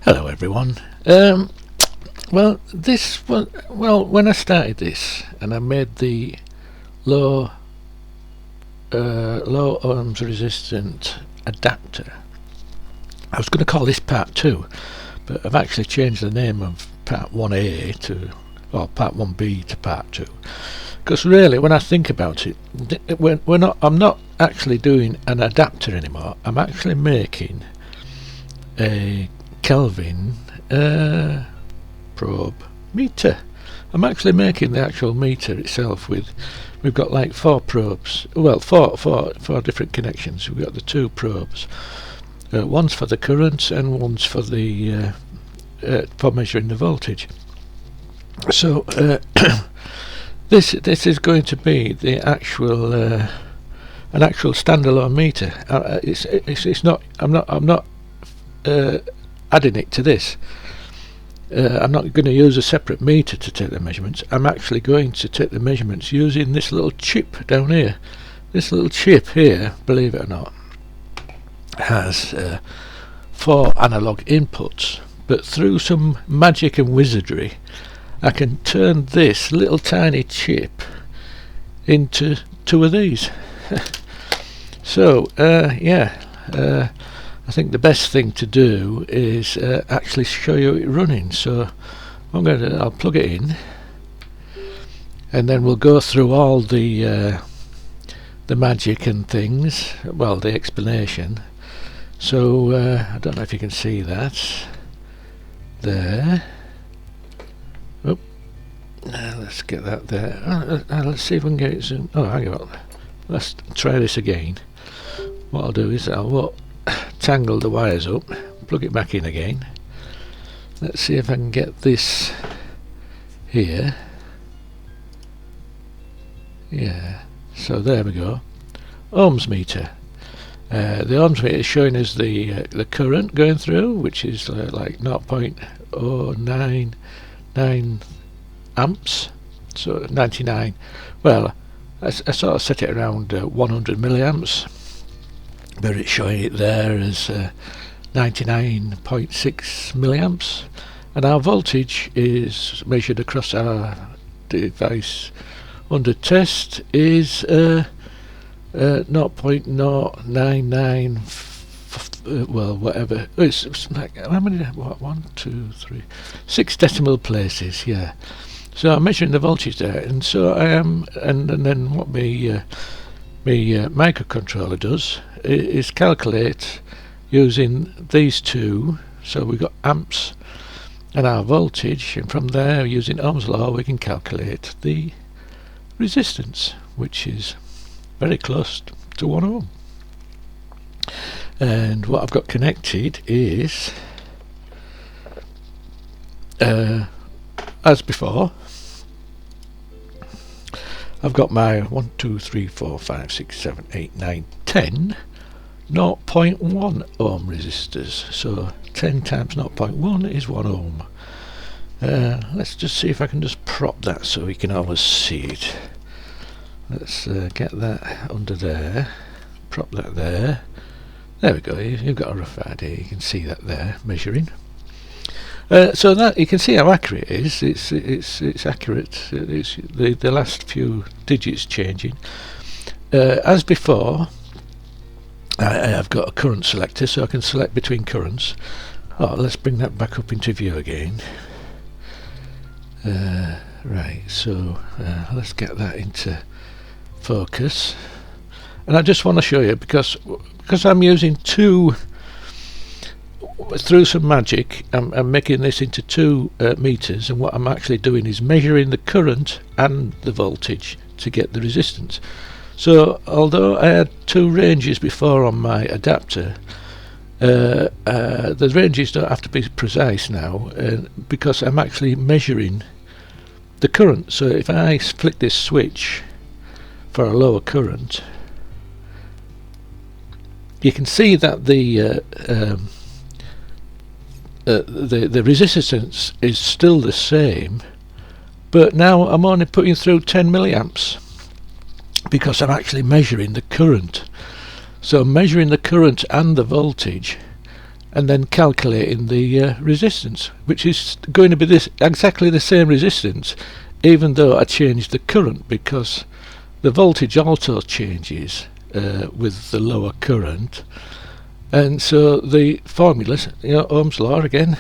Hello everyone. Well, this one. Well, when I started this and I made the low ohms resistant adapter, I was going to call this part 2, but I've actually changed the name of part 1A to, or part 1B to part 2, because really, when I think about it, I'm not actually doing an adapter anymore. I'm actually making a Kelvin probe meter. I'm actually making the actual meter itself we've got like 4 probes, well four different connections. We've got the 2 probes, one's for the current and one's for the for measuring the voltage. So this is going to be the actual an actual standalone meter. It's not. I'm not adding it to this. I'm not going to use a separate meter to take the measurements. I'm actually going to take the measurements using this little chip down here. This little chip here, believe it or not, has 4 analog inputs, but through some magic and wizardry I can turn this little tiny chip into 2 of these. So I think the best thing to do is actually show you it running. So I'll plug it in, and then we'll go through all the magic and things. Well, the explanation. So I don't know if you can see that there. Oh, let's get that there. Let's see if we can get it zoomed. Oh, hang on. Let's try this again. What I'll do is I'll tangle the wires up, plug it back in again. Let's see if I can get this here. Yeah, so there we go. Ohms meter. The ohms meter is showing us the current going through, which is like 0.099 amps. So 99. Well, I sort of set it around 100 milliamps. But it's showing it there as 99.6 milliamps, and our voltage is measured across our device under test is 0.099. Well, whatever. It's like, how many? What? 1, 2, 3, 6 decimal places. Yeah. So I'm measuring the voltage there, and so I am, and then what my microcontroller does is calculate using these 2. So we've got amps and our voltage, and from there, using Ohm's law, we can calculate the resistance, which is very close to 1 ohm. And what I've got connected is, as before, I've got my 1, 2, 3, 4, 5, 6, 7, 8, 9, 10 0.1 ohm resistors. So 10 times 0.1 is 1 ohm. Let's just see if I can just prop that so we can always see it. Let's get that under there, prop that there. There we go. You've got a rough idea. You can see that there measuring. So that you can see how accurate it is. It's accurate. It's the last few digits changing. As before, I've got a current selector, so I can select between currents. Oh, let's bring that back up into view again. Right. So let's get that into focus. And I just want to show you because I'm using 2. Through some magic, I'm making this into 2 meters, and what I'm actually doing is measuring the current and the voltage to get the resistance. So although I had 2 ranges before on my adapter, the ranges don't have to be precise now, because I'm actually measuring the current. So if I flick this switch for a lower current, you can see that the resistance is still the same, but now I'm only putting through 10 milliamps because I'm actually measuring the current. So I'm measuring the current and the voltage, and then calculating the resistance, which is going to be this exactly the same resistance, even though I changed the current, because the voltage also changes with the lower current. And so the formula, Ohm's law again,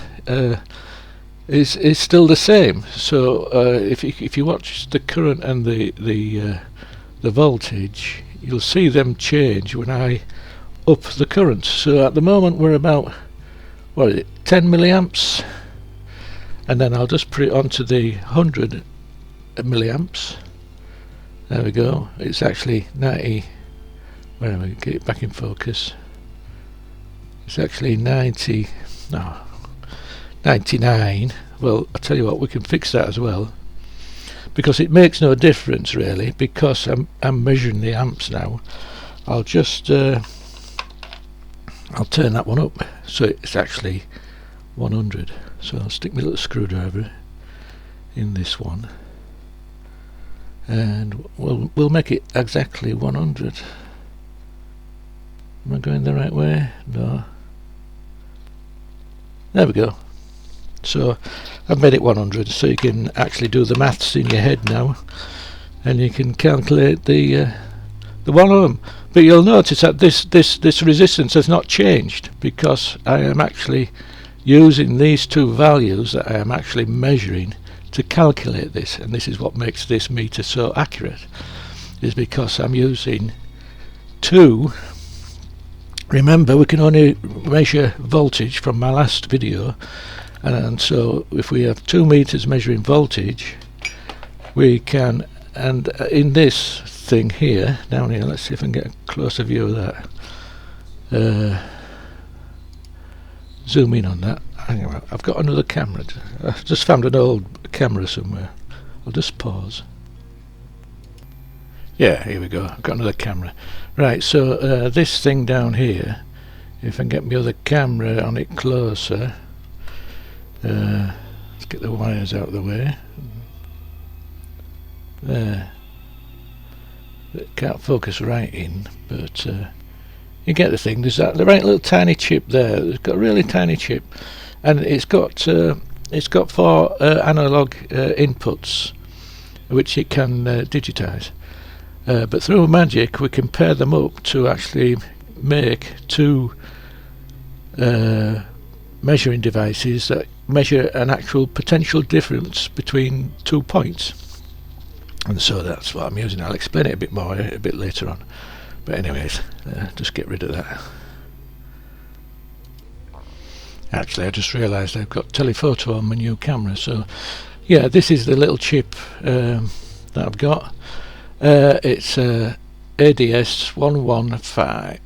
is still the same. So if you watch the current and the voltage, you'll see them change when I up the current. So at the moment we're about, what is it, 10 milliamps, and then I'll just put it onto the 100 milliamps. There we go. It's actually 90. Where am I? Get it back in focus. It's actually 90. No, 99. Well, I'll tell you what, we can fix that as well, because it makes no difference really, because I'm measuring the amps now. I'll just I'll turn that one up so it's actually 100. So I'll stick my little screwdriver in this one, and we'll make it exactly 100. Am I going the right way? No. There we go. So I've made it 100, so you can actually do the maths in your head now, and you can calculate the 1 ohm. But you'll notice that this resistance has not changed, because I am actually using these two values that I am actually measuring to calculate this, and this is what makes this meter so accurate, is because I'm using two. Remember, we can only measure voltage from my last video, and so if we have 2 meters measuring voltage, we can, and in this thing here, down here, let's see if I can get a closer view of that. Zoom in on that. Hang on, I've got another camera. I've just found an old camera somewhere. I'll just pause. Yeah, here we go. I've got another camera. Right, so this thing down here, if I can get my other camera on it closer, let's get the wires out of the way. There. It can't focus right in, but you get the thing. There's the right little tiny chip there. It's got a really tiny chip, and it's got 4 analog inputs, which it can digitize. But through magic we can pair them up to actually make 2 measuring devices that measure an actual potential difference between 2 points. And so that's what I'm using. I'll explain it a bit more a bit later on. But anyways, just get rid of that. Actually, I just realised I've got telephoto on my new camera. So yeah, this is the little chip that I've got. It's ADS 115.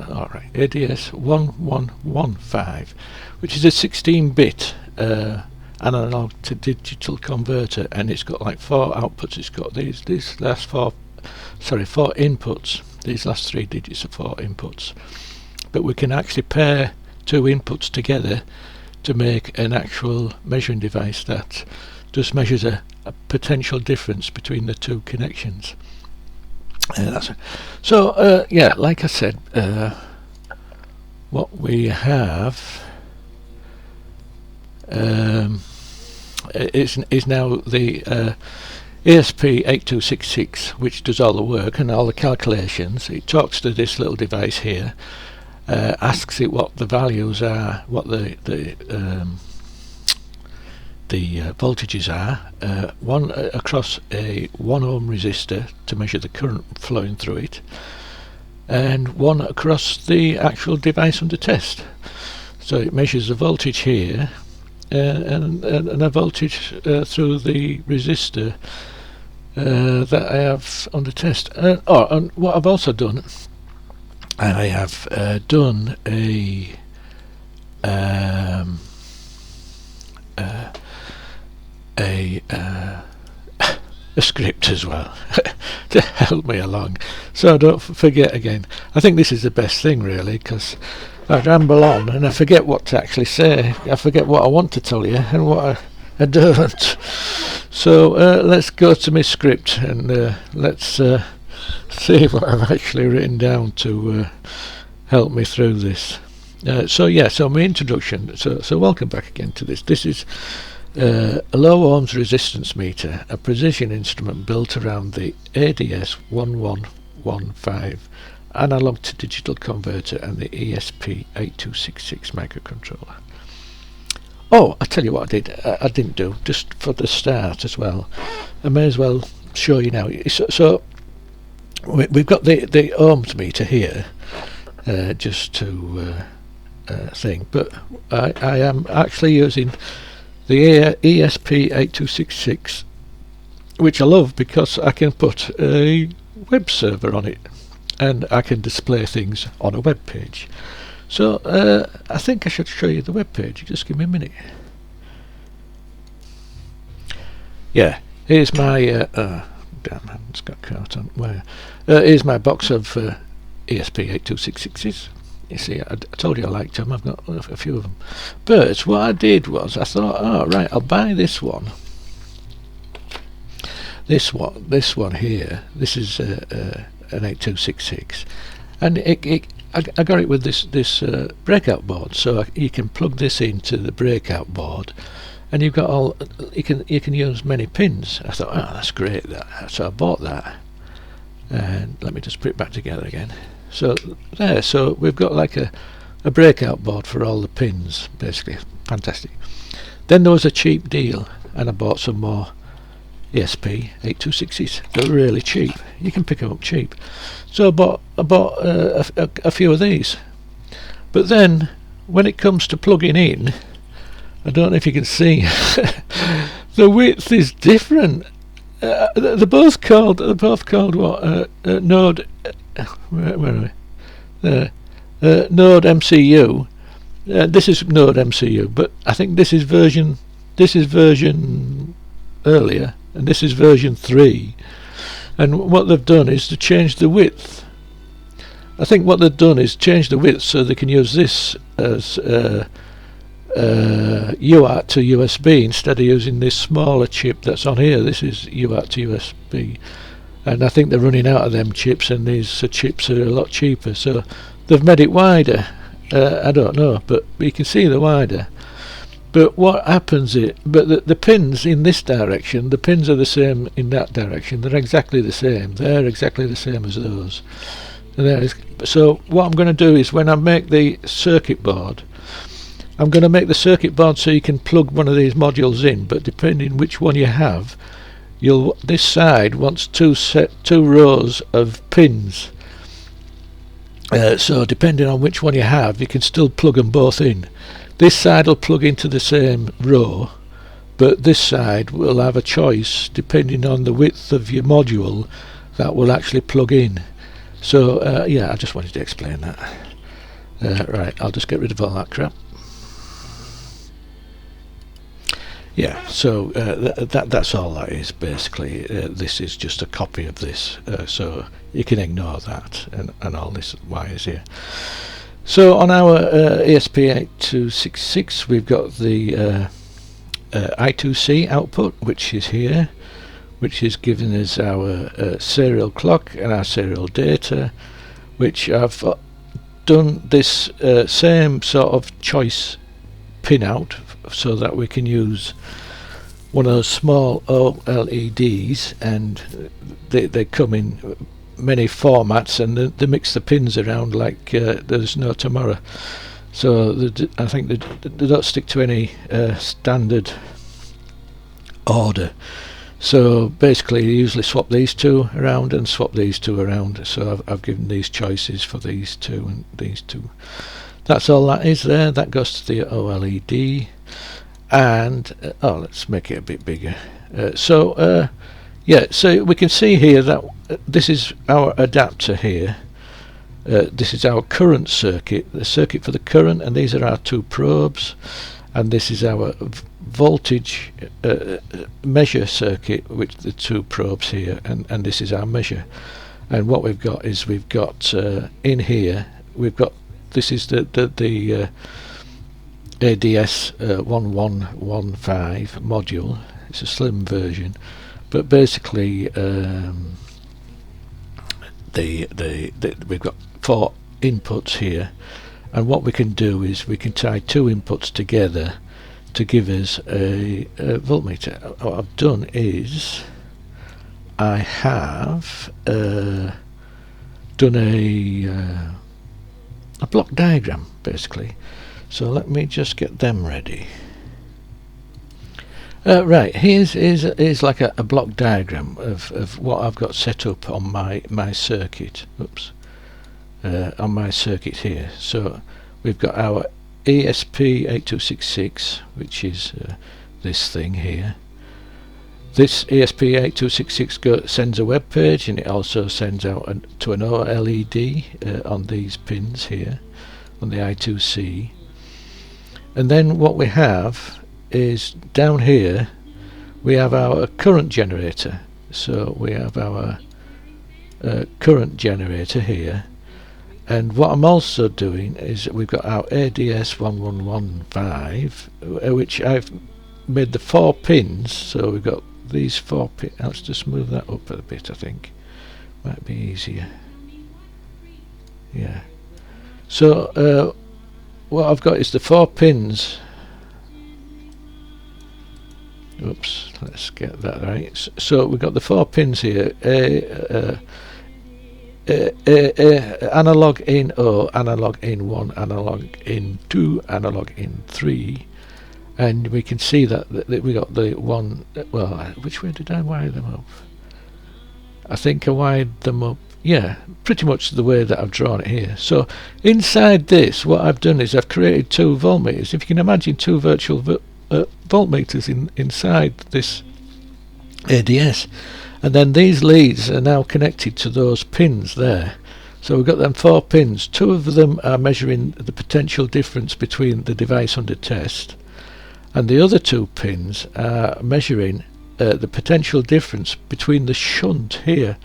Alright, ADS 1115, which is a 16-bit analog to digital converter, and it's got like 4 outputs. It's got these last 4 inputs. These last 3 digits are 4 inputs. But we can actually pair 2 inputs together to make an actual measuring device that just measures a potential difference between the 2 connections. So yeah, like I said, what we have is now the ESP8266, which does all the work and all the calculations. It talks to this little device here, asks it what the values are, what the voltages are, one across a 1 ohm resistor to measure the current flowing through it, and one across the actual device under test. So it measures the voltage here and a voltage through the resistor that I have under test. And what I've also done, I have done a script as well to help me along, so I don't forget again. I think this is the best thing really, because I ramble on and I forget what to actually say. I forget what I want to tell you and what I don't. So let's go to my script and let's see what I've actually written down to help me through this. So my introduction. So welcome back again to this. This is a low ohms resistance meter, a precision instrument built around the ADS 1115 analog to digital converter and the ESP8266 microcontroller. Oh, I tell you what I did. I didn't do, just for the start as well. I may as well show you now. So we've got the ohms meter here, just to thing, but I am actually using the ESP8266, which I love because I can put a web server on it and I can display things on a web page. So I think I should show you the web page. Just give me a minute. Yeah, here's my damn, it's got caught on where. Here's my box of ESP8266s. You see, I told you I liked them. I've got a few of them. But what I did was I thought, oh right, I'll buy this one. This one here. This is an 8266, and I got it with this breakout board. So you can plug this into the breakout board, and you've got all. You can use many pins. I thought, oh, that's great. So I bought that, and let me just put it back together again. So there, so we've got like a breakout board for all the pins, basically. Fantastic. Then there was a cheap deal, and I bought some more ESP8266. They're really cheap. You can pick them up cheap. So I bought a few of these. But then, when it comes to plugging in, I don't know if you can see, the width is different. They're both called what? Node. Where are we? Node MCU. This is Node MCU, but I think this is version earlier, and this is version 3. And what they've done is to change the width. I think what they've done is change the width so they can use this as UART to USB instead of using this smaller chip that's on here. This is UART to USB. And I think they're running out of them chips, and these chips are a lot cheaper, so they've made it wider. I don't know, but you can see they're wider. But what happens is, the pins in this direction, the pins are the same in that direction. They're exactly the same. They're exactly the same as those. So what I'm going to do is, when I make the circuit board, I'm going to make the circuit board so you can plug one of these modules in, but depending which one you have, this side wants two rows of pins. So depending on which one you have, you can still plug them both in. This side will plug into the same row, but this side will have a choice depending on the width of your module that will actually plug in. So yeah, I just wanted to explain that. Right, I'll just get rid of all that crap. Yeah, so that's all that is basically. This is just a copy of this, so you can ignore that and all this wires here. So on our ESP8266, we've got the I2C output, which is here, which is giving us our serial clock and our serial data, which I've done this same sort of choice pin out so that we can use one of those small OLEDs, and they come in many formats, and they mix the pins around like there's no tomorrow. So I think they don't stick to any standard order. So basically you usually swap these two around and swap these two around. So I've given these choices for these two and these two. That's all that is there. That goes to the OLED, and let's make it a bit bigger. Yeah, so we can see here that this is our adapter here. This is our current circuit, the circuit for the current, and these are our two probes, and this is our voltage measure circuit, which the two probes here, and this is our measure. And what we've got is in here we've got, this is the ADS 1115 module. It's a slim version, but basically we've got 4 inputs here, and what we can do is we can tie two inputs together to give us a voltmeter. What I've done is I have done a block diagram basically, so let me just get them ready. Right, here's like a block diagram of what I've got set up on my circuit. Oops. On my circuit here. So we've got our ESP8266, which is this thing here. This ESP8266 sends a web page, and it also sends out to an OLED on these pins here on the I2C. And then what we have is down here we have our current generator. So we have our current generator here, and what I'm also doing is we've got our ADS1115, which I've made the 4 pins. So we've got these 4 pins. Let's just move that up a bit, I think might be easier. Yeah, so what I've got is the 4 pins. Oops, let's get that right. So we've got the 4 pins here, analog in O, analog in 1, analog in 2, analog in 3, and we can see that we got the one. Well, which way did I wire them up? I think I wired them up, yeah, pretty much the way that I've drawn it here. So inside this, what I've done is I've created 2 voltmeters. If you can imagine 2 virtual voltmeters inside this ADS, and then these leads are now connected to those pins there. So we've got them 4 pins. 2 of them are measuring the potential difference between the device under test, and the other 2 pins are measuring the potential difference between the shunt here.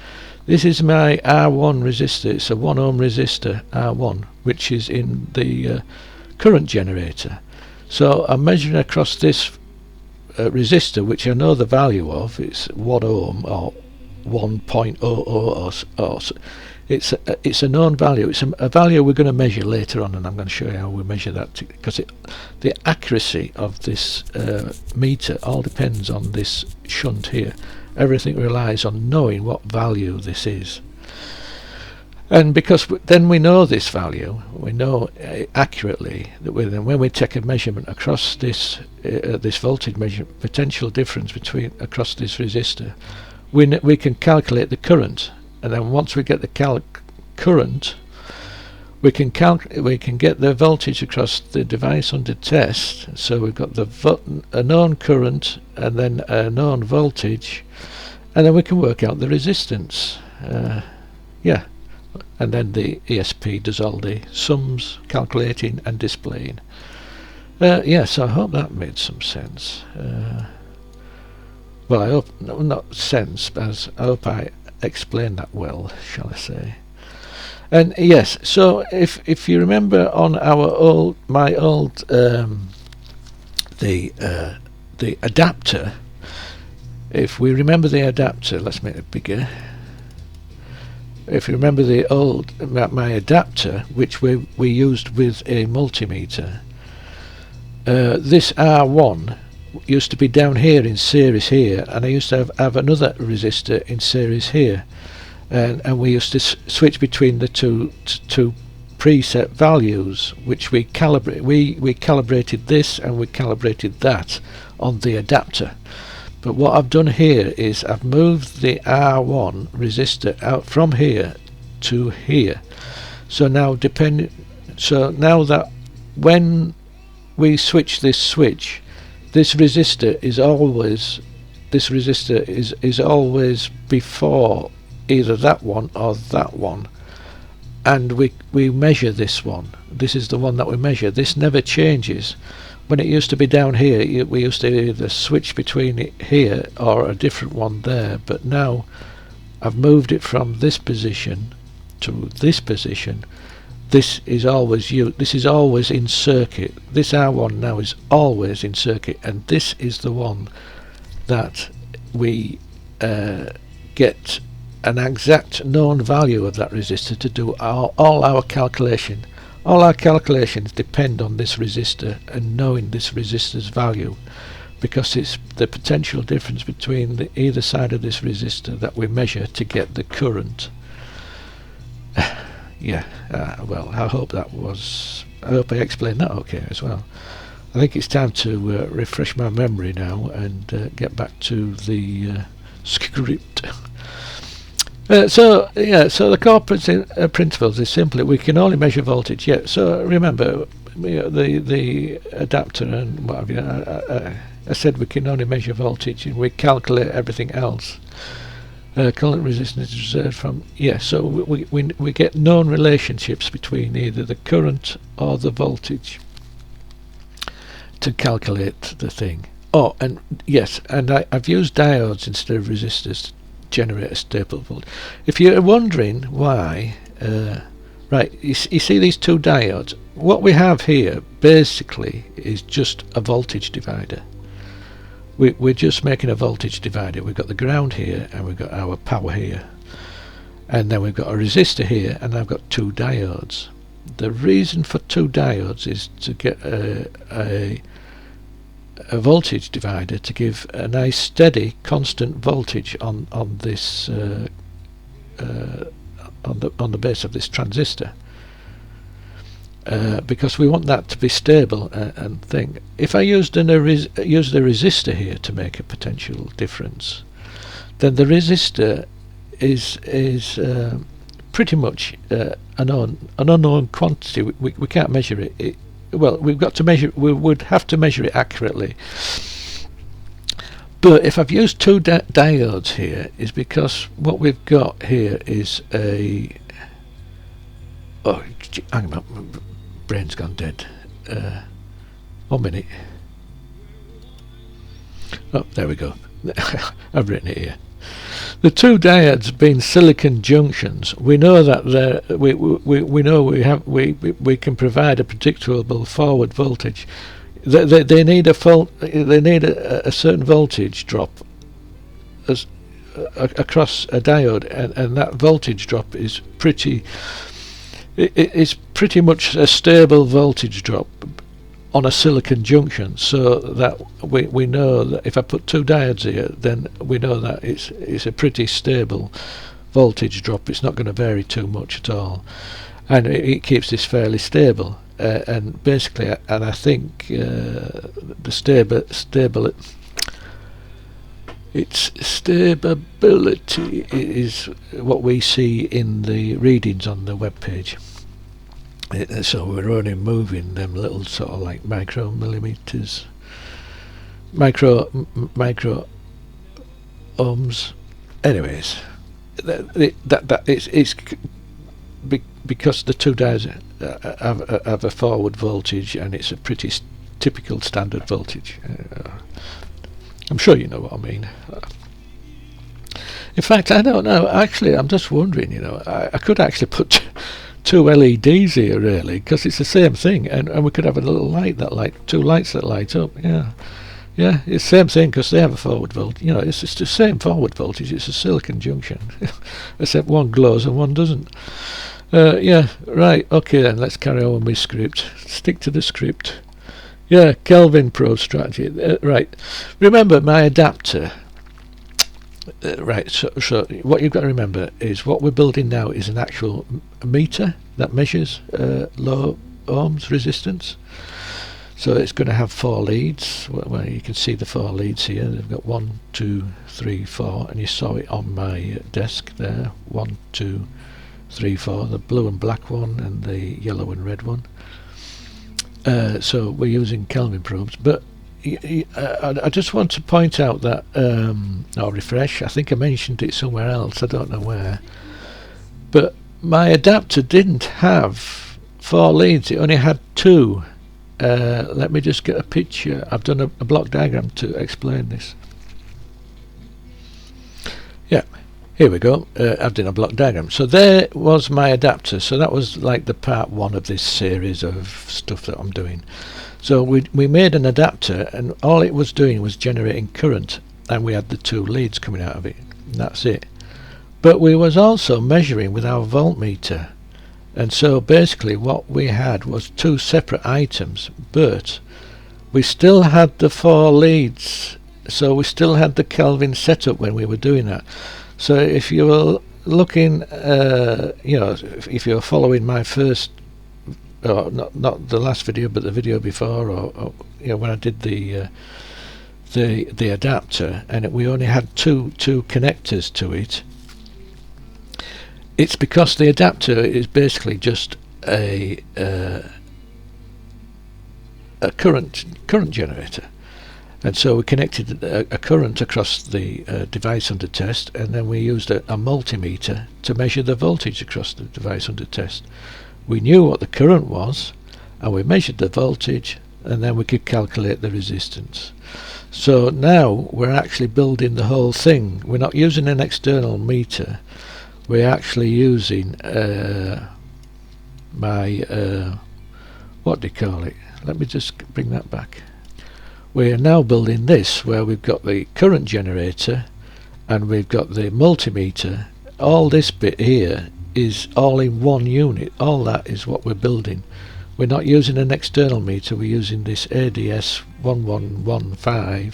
This is my R1 resistor. It's a 1 ohm resistor R1, which is in the current generator. So I'm measuring across this resistor, which I know the value of. It's 1 ohm or 1.00, or it's a known value. It's a value we're going to measure later on, and I'm going to show you how we measure that, because the accuracy of this meter all depends on this shunt here. Everything relies on knowing what value this is. And because then we know this value, we know accurately that when we take a measurement across this this voltage measurement potential difference across this resistor, we can calculate the current, and then once we get the current, we can get the voltage across the device under test. So we've got a known current and then a known voltage, and then we can work out the resistance. Yeah. And then the ESP does all the sums, calculating and displaying. Yes, I hope that made some sense. Well, I hope not sense, but I hope I explained that well, shall I say? And yes, so if you remember on my old the adapter, if we remember the adapter, let's make it bigger. If you remember my adapter, which we used with a multimeter, this R1 used to be down here in series here, and I used to have another resistor in series here, and we used to switch between the two preset values, which we calibrated this and we calibrated that on the adapter. But what I've done here is I've moved the R1 resistor out from here to here. So now that when we switch this switch, this resistor is always before either that one or that one, and we measure this one. This is the one that we measure. This never changes. When it used to be down here, we used to either switch between it here or a different one there, but now I've moved it from this position to this position. This is always in circuit. This R1 now is always in circuit, and this is the one that we get an exact known value of that resistor to do all our calculation All our calculations depend on this resistor and knowing this resistor's value, because it's the potential difference between either side of this resistor that we measure to get the current. Yeah, well, I hope I explained that okay as well. I think it's time to refresh my memory now and get back to the script. So the core principles is simply we can only measure voltage. Yeah, so remember the adapter and what have you. I said we can only measure voltage and we calculate everything else. Current resistance is reserved from, so we get known relationships between either the current or the voltage to calculate the thing. Oh, and yes, and I've used diodes instead of resistors to generate a stable voltage. If you're wondering why, right, you see these two diodes. What we have here basically is just a voltage divider. We're just making a voltage divider. We've got the ground here and we've got our power here, and then we've got a resistor here, and I've got two diodes. The reason for two diodes is to get a voltage divider to give a nice steady constant voltage on this on the base of this transistor, because we want that to be stable and thing. If I used the resistor here to make a potential difference, then the resistor is pretty much an unknown quantity. We can't measure it. Well, we've got to measure. We would have to measure it accurately. But if I've used two diodes here, is because what we've got here is a. Oh, hang on, my brain's gone dead. 1 minute. Oh, there we go. I've written it here. The two diodes being silicon junctions, we know that we know we can provide a predictable forward voltage. They need a certain voltage drop across a diode, and that voltage drop is pretty much a stable voltage drop on a silicon junction, so that we know that if I put two diodes here, then we know that it's a pretty stable voltage drop. It's not going to vary too much at all, and it keeps this fairly stable. And basically, and I think the stability is what we see in the readings on the web page. So we're only moving them little sort of like micromillimeters, micro ohms. Anyways, that it's because the two diodes have a forward voltage, and it's a pretty typical standard voltage. I'm sure you know what I mean. In fact, I don't know. Actually, I'm just wondering. I could actually put two LEDs here, really, because it's the same thing, and we could have a little light two lights that light up. Yeah, it's the same thing, because they have a forward voltage. It's just the same forward voltage. It's a silicon junction, except one glows and one doesn't. Right. Okay, then let's carry on with my script. Stick to the script. Yeah, Kelvin probe strategy. Right. Remember my adapter. Right, so what you've got to remember is what we're building now is an actual meter that measures low ohms resistance. So it's going to have 4 leads. Well, you can see the 4 leads here. They've got 1, 2, 3, 4, and you saw it on my desk there. 1, 2, 3, 4. The blue and black one and the yellow and red one. So we're using Kelvin probes, but I just want to point out that, or refresh, I think I mentioned it somewhere else, I don't know where, but my adapter didn't have 4 leads, it only had 2. Let me just get a picture. I've done a block diagram to explain this. Yeah, here we go. I've done a block diagram. So there was my adapter, so that was like the part 1 of this series of stuff that I'm doing. So we made an adapter, and all it was doing was generating current, and we had the 2 leads coming out of it, and that's it. But we was also measuring with our voltmeter And so basically what we had was two separate items, but we still had the 4 leads, so we still had the Kelvin setup when we were doing that. So if you were looking, if you were following my first, or not the last video but the video before, or when I did the adapter, and we only had two connectors to it, it's because the adapter is basically just a current generator, and so we connected a current across the device under test, and then we used a multimeter to measure the voltage across the device under test. We knew what the current was, and we measured the voltage, and then we could calculate the resistance. So now we're actually building the whole thing. We're not using an external meter, we're actually using what do you call it? Let me just bring that back. We are now building this where we've got the current generator and we've got the multimeter. All this bit here is all in one unit. All that is what we're building. We're not using an external meter, we're using this ADS 1115,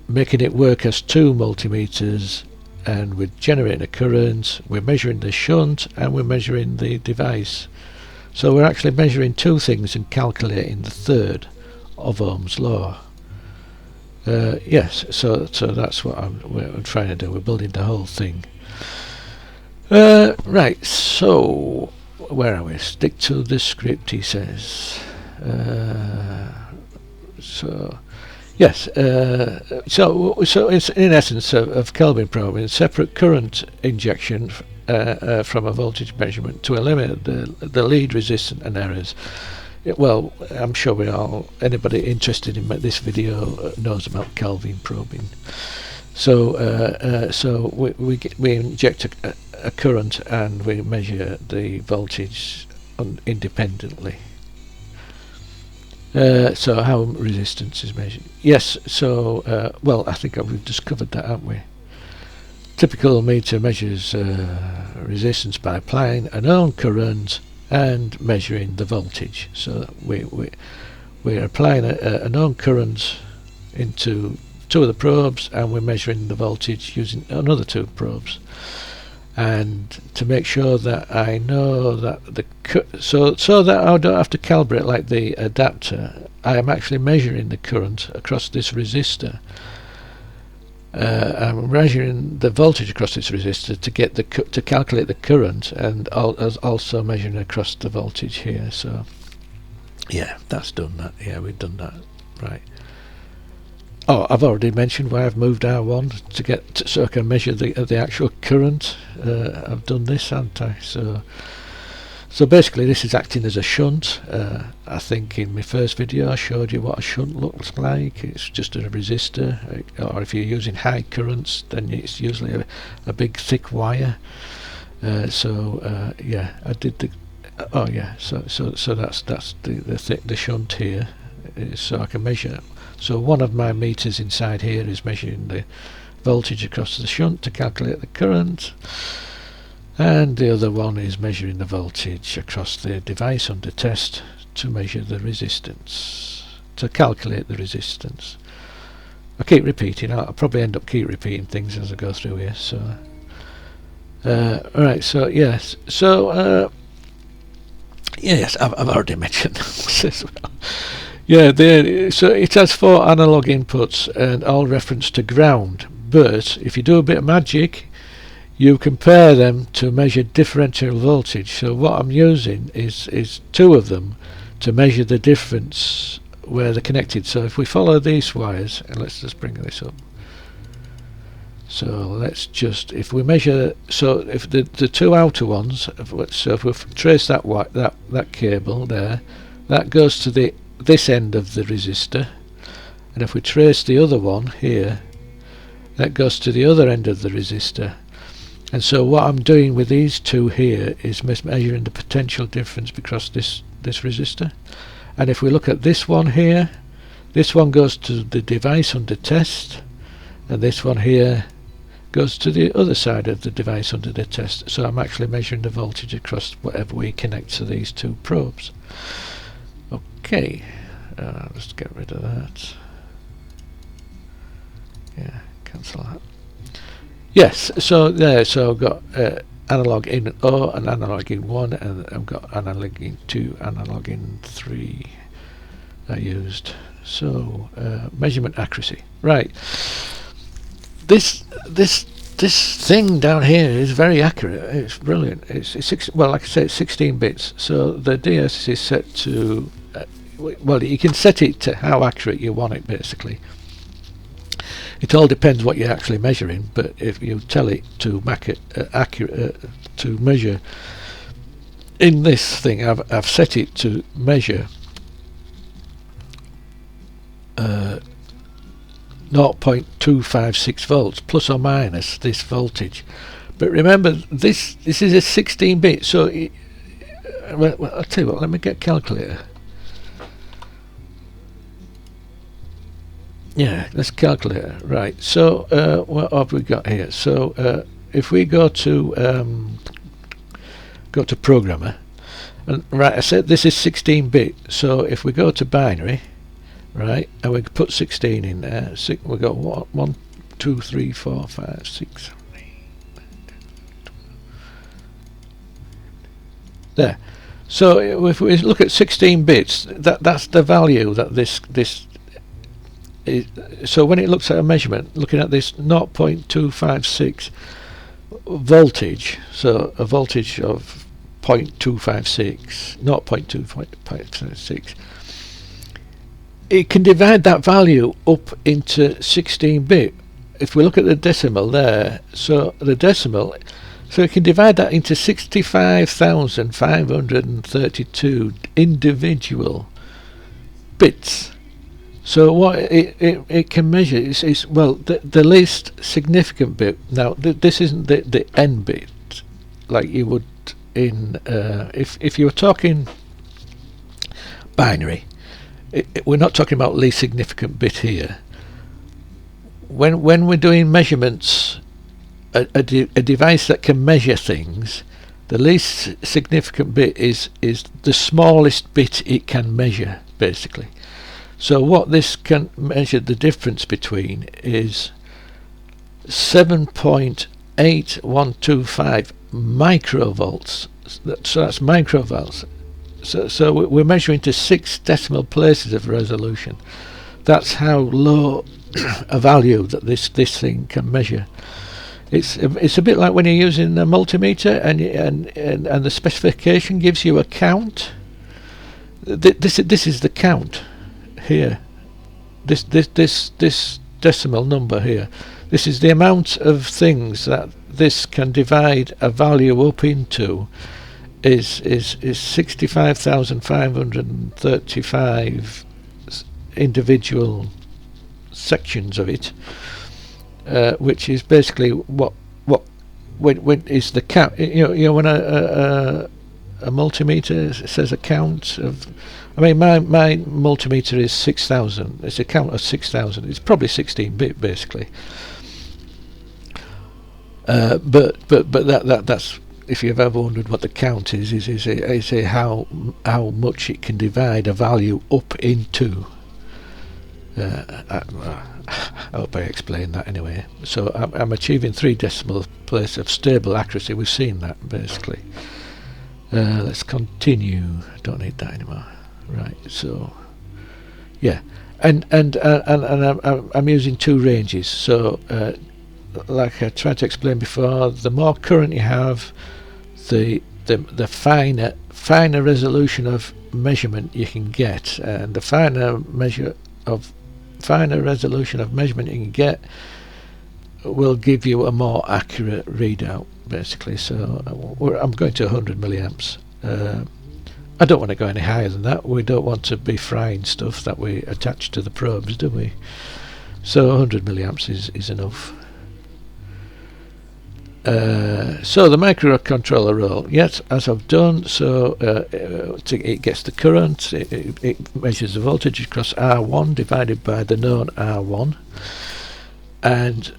making it work as 2 multimeters, and we're generating a current, we're measuring the shunt, and we're measuring the device. So we're actually measuring 2 things and calculating the third of Ohm's law. Yes, so that's what I'm trying to do. We're building the whole thing. Right, so where are we? Stick to the script, he says. So yes, so it's in essence of Kelvin probing, separate current injection from a voltage measurement to eliminate the lead resistance and errors. Well, I'm sure anybody interested in this video knows about Kelvin probing. So we inject a current and we measure the voltage independently. So how resistance is measured? Yes, so well, I think we've just covered that, haven't we? Typical meter measures resistance by applying a known current and measuring the voltage. So we're applying a known current into 2 of the probes, and we're measuring the voltage using another 2 probes. And to make sure that I know that so that I don't have to calibrate like the adapter, I am actually measuring the current across this resistor. I'm measuring the voltage across this resistor to get to calculate the current, and also measuring across the voltage here. So yeah, that's done that. Yeah, we've done that. Right. Oh, I've already mentioned why I've moved R1 so I can measure the actual current. I've done this, haven't I? So basically this is acting as a shunt. I think in my first video I showed you what a shunt looks like. It's just a resistor, or if you're using high currents then it's usually a big thick wire. Yeah, I did the so that's the shunt here, so I can measure. So one of my meters inside here is measuring the voltage across the shunt to calculate the current, and the other one is measuring the voltage across the device under test to measure the resistance, to calculate the resistance. I keep repeating, I'll probably end up repeating things as I go through here. So alright, so yes, so yes, I've already mentioned this as well. Yeah, so it has 4 analog inputs and all reference to ground, but if you do a bit of magic you compare them to measure differential voltage. So what I'm using is 2 of them to measure the difference where they're connected. So if we follow these wires, and let's just bring this up. So let's just, if we measure, so if the 2 outer ones, so if we trace that cable there, that goes to this end of the resistor, and if we trace the other one here, that goes to the other end of the resistor. And so what I'm doing with these 2 here is measuring the potential difference across this resistor. And if we look at this one here, this one goes to the device under test, and this one here goes to the other side of the device under the test. So I'm actually measuring the voltage across whatever we connect to these two probes. Okay, let's get rid of that. Yeah, cancel that. Yes, so there, so I've got analog in O and analog in 1, and I've got analog in 2, analog in 3 I used. So measurement accuracy. Right. This thing down here is very accurate. It's brilliant. It's well, like I say, it's 16 bits. So the DS is set to well, you can set it to how accurate you want it, basically. It all depends what you're actually measuring, but if you tell it to make it accurate to measure, in this thing I've set it to measure 0.256 volts plus or minus this voltage. But remember, this is a 16-bit, so well, I'll tell you what, let me get a calculator. Yeah, let's calculate. Right, so what have we got here? So if we go to programmer, and right, I said this is 16-bit. So if we go to binary, right, and we put 16 in there, we got 1, 2, 3, 4, 5, 6. There. So if we look at 16 bits, that's the value that this so when it looks at a measurement, looking at this 0.256 voltage, so a voltage of 0.256, 0.256, it can divide that value up into 16-bit. If we look at the decimal there, so the decimal, so it can divide that into 65,532 individual bits. So what it can measure is well, the least significant bit. Now this isn't the n bit like you would in if you were talking binary. We're not talking about least significant bit here. When we're doing measurements, a device that can measure things, the least significant bit is the smallest bit it can measure, basically. So what this can measure the difference between is 7.8125 microvolts. So that's microvolts. So we're measuring to 6 decimal places of resolution. That's how low a value that this thing can measure. It's a bit like when you're using a multimeter and the specification gives you a count. This is the count here. This decimal number here. This is the amount of things that this can divide a value up into. Is 65,535 individual sections of it, which is basically when is the count. You know when a multimeter says a count of. I mean, my multimeter is 6,000. It's a count of 6,000. It's probably 16-bit basically. But that's. If you've ever wondered what the count is how much it can divide a value up into. I hope I explained that anyway. So I'm achieving 3 decimal places of stable accuracy. We've seen that basically. Let's continue. Don't need that anymore. Right. So yeah, and I'm using 2 ranges. So like I tried to explain before, the more current you have, the finer resolution of measurement you can get, and the finer resolution of measurement you can get will give you a more accurate readout, basically. So I'm going to 100 milliamps. I don't want to go any higher than that. We don't want to be frying stuff that we attach to the probes, do we? So 100 milliamps is enough. So the microcontroller role, yes, as I've done. So it gets the current, it measures the voltage across R1 divided by the known R1, and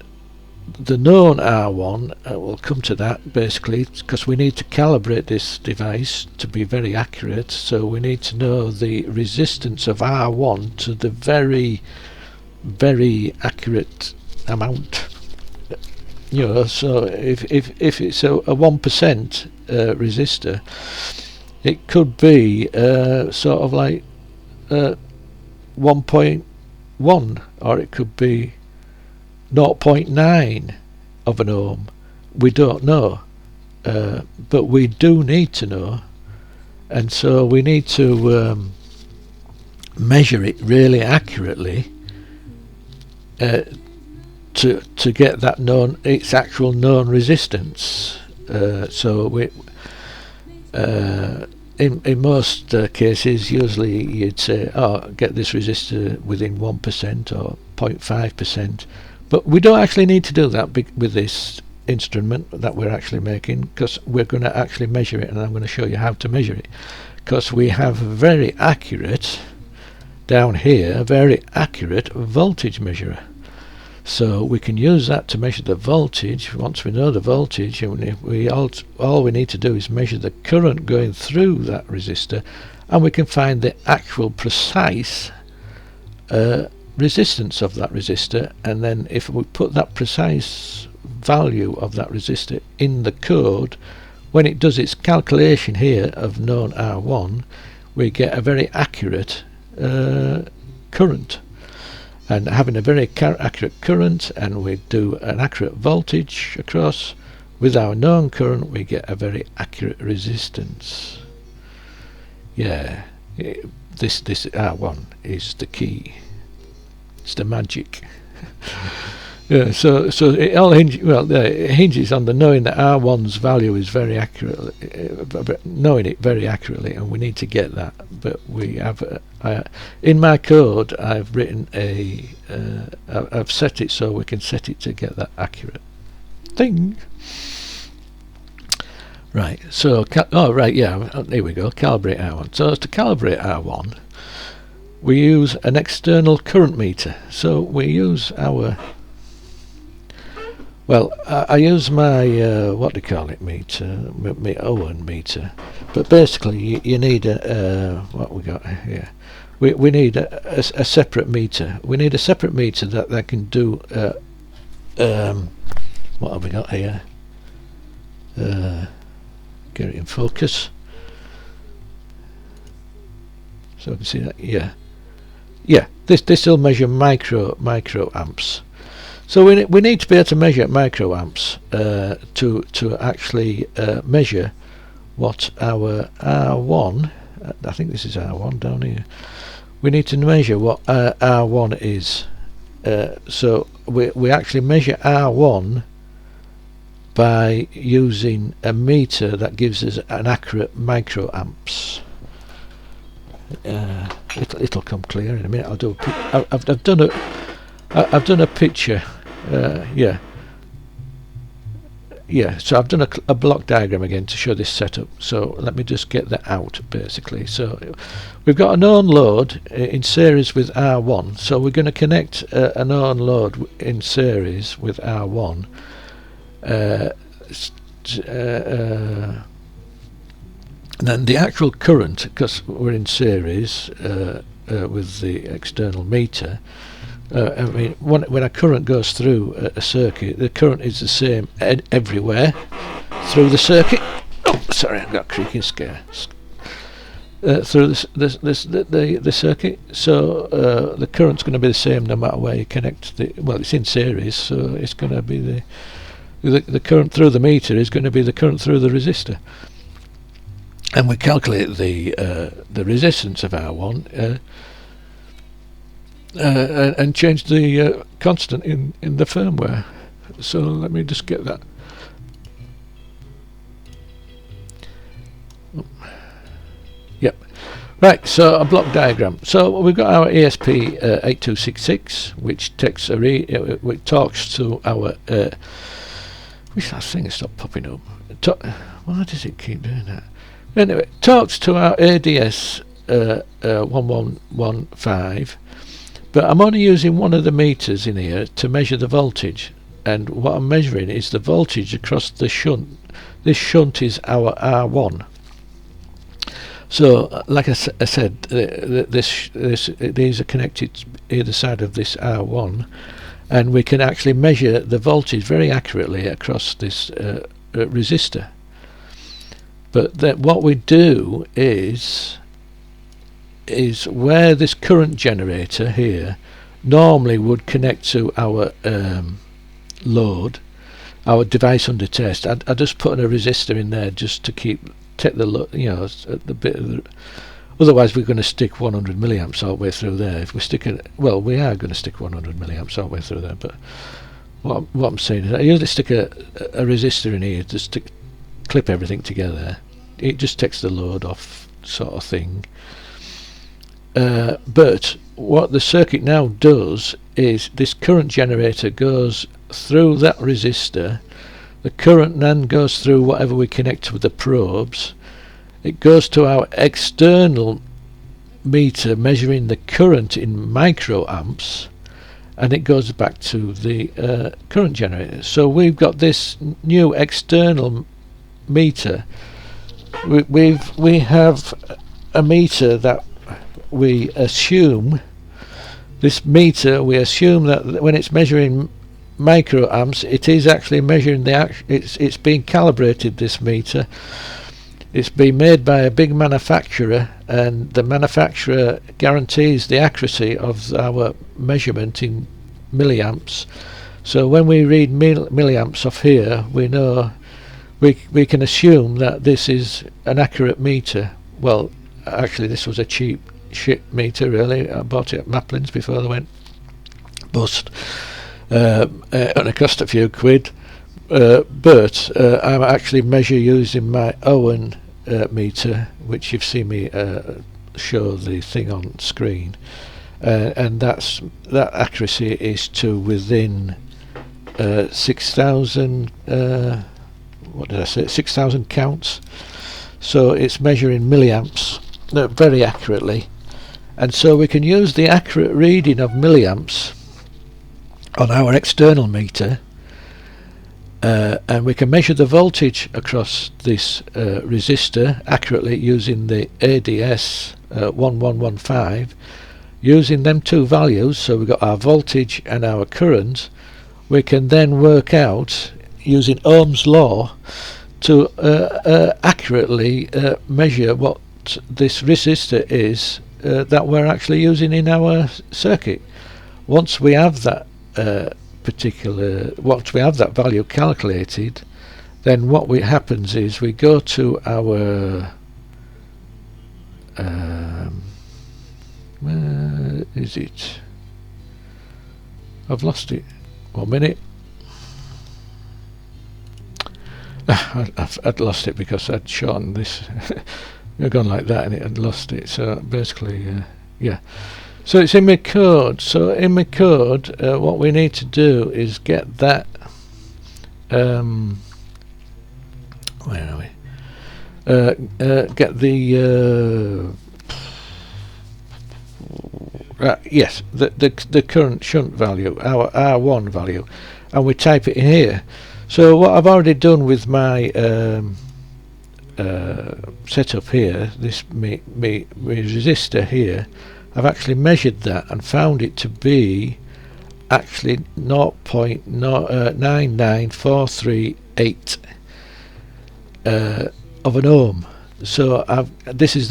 the known R1, we'll come to that basically, because we need to calibrate this device to be very accurate, so we need to know the resistance of R1 to the very accurate amount. You know, so if it's a 1% resistor, it could be sort of like 1.1, or it could be 0.9 of an ohm. We don't know, but we do need to know, and so we need to measure it really accurately to get that known, its actual known resistance. So we in most cases, usually you'd say, oh, get this resistor within 1% or 0.5%, but we don't actually need to do that with this instrument that we're actually making, because we're going to actually measure it, and I'm going to show you how to measure it, because we have a very accurate, down here, a very accurate voltage measurer. So we can use that to measure the voltage. Once we know the voltage, and all we need to do is measure the current going through that resistor, and we can find the actual precise resistance of that resistor. And then if we put that precise value of that resistor in the code, when it does its calculation here of known R1, we get a very accurate current. And having a very accurate current, and we do an accurate voltage across with our known current, we get a very accurate resistance. Yeah, this R1 is the key. It's the magic. Yeah, so it all it hinges on the knowing that R1's value is very accurate, knowing it very accurately, and we need to get that. But we have in my code, I've written I've set it so we can set it to get that accurate thing. Right. So here we go. Calibrate R1. So to calibrate R1, we use an external current meter. So we use our I use my what do you call it meter, my Owen meter, but basically you need what we got here. We need a separate meter. We need a separate meter that can do what have we got here? Get it in focus. So you can see that. Yeah. This will measure micro amps. So we need to be able to measure microamps to actually measure what our R1, I think this is R1 down here, we need to measure what R1 is. So we actually measure R1 by using a meter that gives us an accurate microamps. It'll come clear in a minute. I've done a picture. So I've done a block diagram again to show this setup. So let me just get that out basically. So we've got a known load in series with R1, so we're going to connect a known load in series with R1 and then the actual current, because we're in series with the external meter, I mean, when a current goes through a circuit, the current is the same everywhere through the circuit. Oh, sorry, I've got a creaking scare. Through the circuit, so the current's going to be the same no matter where you connect it's in series, so it's going to be the current through the meter is going to be the current through the resistor. And we calculate the resistance of R1 and change the constant in the firmware. So let me just get that. Yep. Right, so a block diagram. So we've got our ESP8266, which takes which talks to our wish that thing stopped popping up. Why does it keep doing that? Anyway, talks to our ADS 1115, but I'm only using one of the meters in here to measure the voltage. and what I'm measuring is the voltage across the shunt. This shunt is our R1. So, like I said, these are connected either side of this R1, and we can actually measure the voltage very accurately across this resistor. But what we do is where this current generator here normally would connect to our load, our device under test. I just put a resistor in there just to take the load, you know, the bit of the, otherwise we're going to stick 100 milliamps all the way through there. If we stick it, well, we are going to stick 100 milliamps all the way through there, but what I'm saying is I usually stick a resistor in here just to clip everything together. It just takes the load off, sort of thing. But what the circuit now does is this current generator goes through that resistor. The current then goes through whatever we connect with the probes. It goes to our external meter measuring the current in microamps, and it goes back to the current generator. So we've got this new external meter. We have a meter that we assume, this meter, we assume that when it's measuring microamps, it is actually measuring it's being calibrated, this meter. It's been made by a big manufacturer, and the manufacturer guarantees the accuracy of our measurement in milliamps. So when we read milliamps off here, we know we can assume that this is an accurate meter. Well, actually this was a cheap shit meter, really. I bought it at Maplin's before they went bust, and it cost a few quid, but I actually measure using my Owen meter, which you've seen me show the thing on screen, and that accuracy is to within 6,000 what did I say, 6,000 counts. So it's measuring milliamps very accurately, and so we can use the accurate reading of milliamps on our external meter, and we can measure the voltage across this resistor accurately using the ADS 1115. Using them two values, so we've got our voltage and our current, we can then work out using Ohm's law to accurately measure what this resistor is that we're actually using in our circuit. Once we have that once we have that value calculated, then what happens is we go to our where is it? I've lost it. 1 minute. I'd lost it because I'd shortened this. I'd gone like that and it had lost it. So basically, yeah. So it's in my code. So in my code, what we need to do is get that. Where are we? Get the yes, the current shunt value, our R1 value, and we type it in here. So what I've already done with my setup here, this me resistor here, I've actually measured that and found it to be actually 0.99438 of an ohm. So this is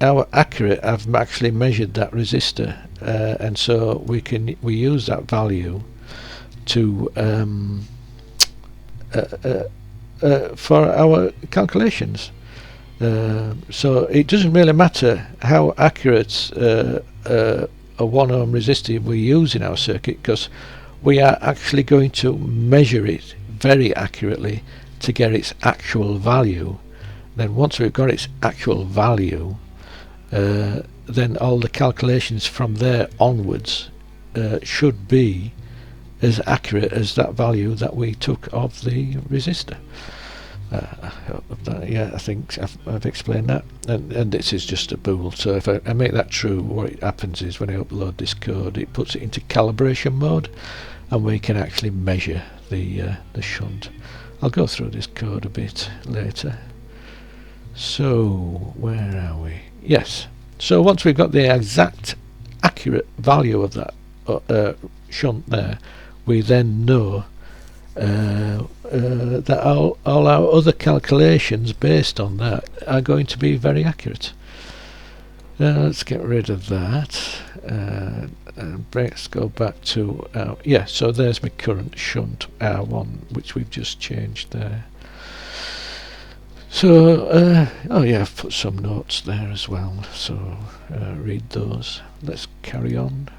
our accurate. I've actually measured that resistor, and so we use that value to for our calculations. So it doesn't really matter how accurate a 1 ohm resistor we use in our circuit, because we are actually going to measure it very accurately to get its actual value. Then once we've got its actual value, then all the calculations from there onwards should be as accurate as that value that we took of the resistor. Yeah, I think I've explained that, and this is just a bool. So if I make that true, what happens is when I upload this code, it puts it into calibration mode, and we can actually measure the shunt. I'll go through this code a bit later. So where are we? Yes, so once we've got the exact accurate value of that shunt there, we then know that all our other calculations based on that are going to be very accurate. Let's get rid of that, and let's go back to yeah, so there's my current shunt R1, which we've just changed there. So oh yeah, I've put some notes there as well, so read those. Let's carry on.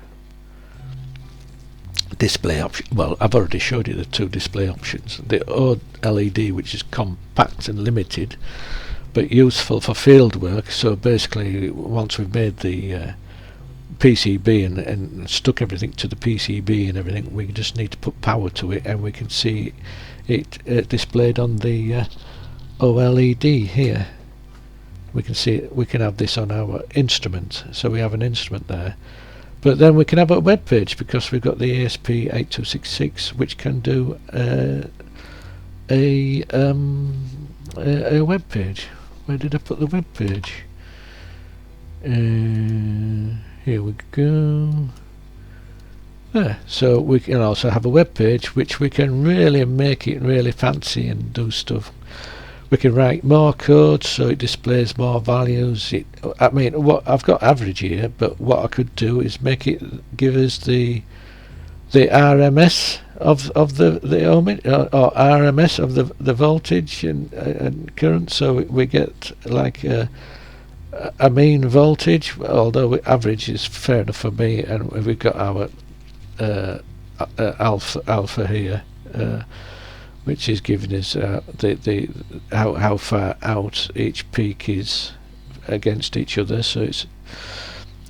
Display option. Well, I've already showed you the two display options. The OLED, which is compact and limited, but useful for field work. So basically, once we've made the PCB and stuck everything to the PCB and everything, we just need to put power to it, and we can see it displayed on the OLED here. We can see it, we can have this on our instrument, so we have an instrument there. But then we can have a web page, because we've got the ASP8266, which can do a web page. Where did I put the web page? Here we go. There. So we can also have a web page, which we can really make it really fancy and do stuff. We can write more code so it displays more values. I mean, what I've got average here, but what I could do is make it give us the RMS of the ohms, or RMS of the voltage and current, so we get like a mean voltage. Although average is fair enough for me, and we've got our alpha here. Which is giving us the how far out each peak is against each other. So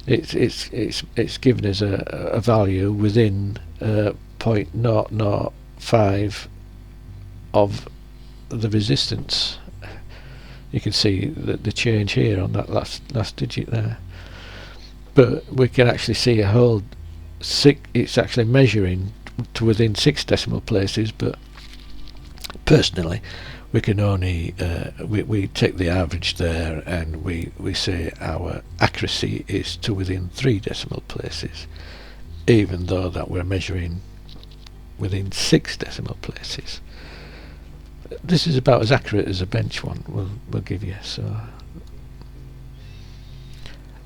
it's giving us a value within 0.005 of the resistance. You can see the change here on that last digit there. But we can actually see a whole it's actually measuring to within 6 decimal places, but personally we can only we take the average there, and we say our accuracy is to within 3 decimal places, even though that we're measuring within 6 decimal places. This is about as accurate as a bench one will give you. So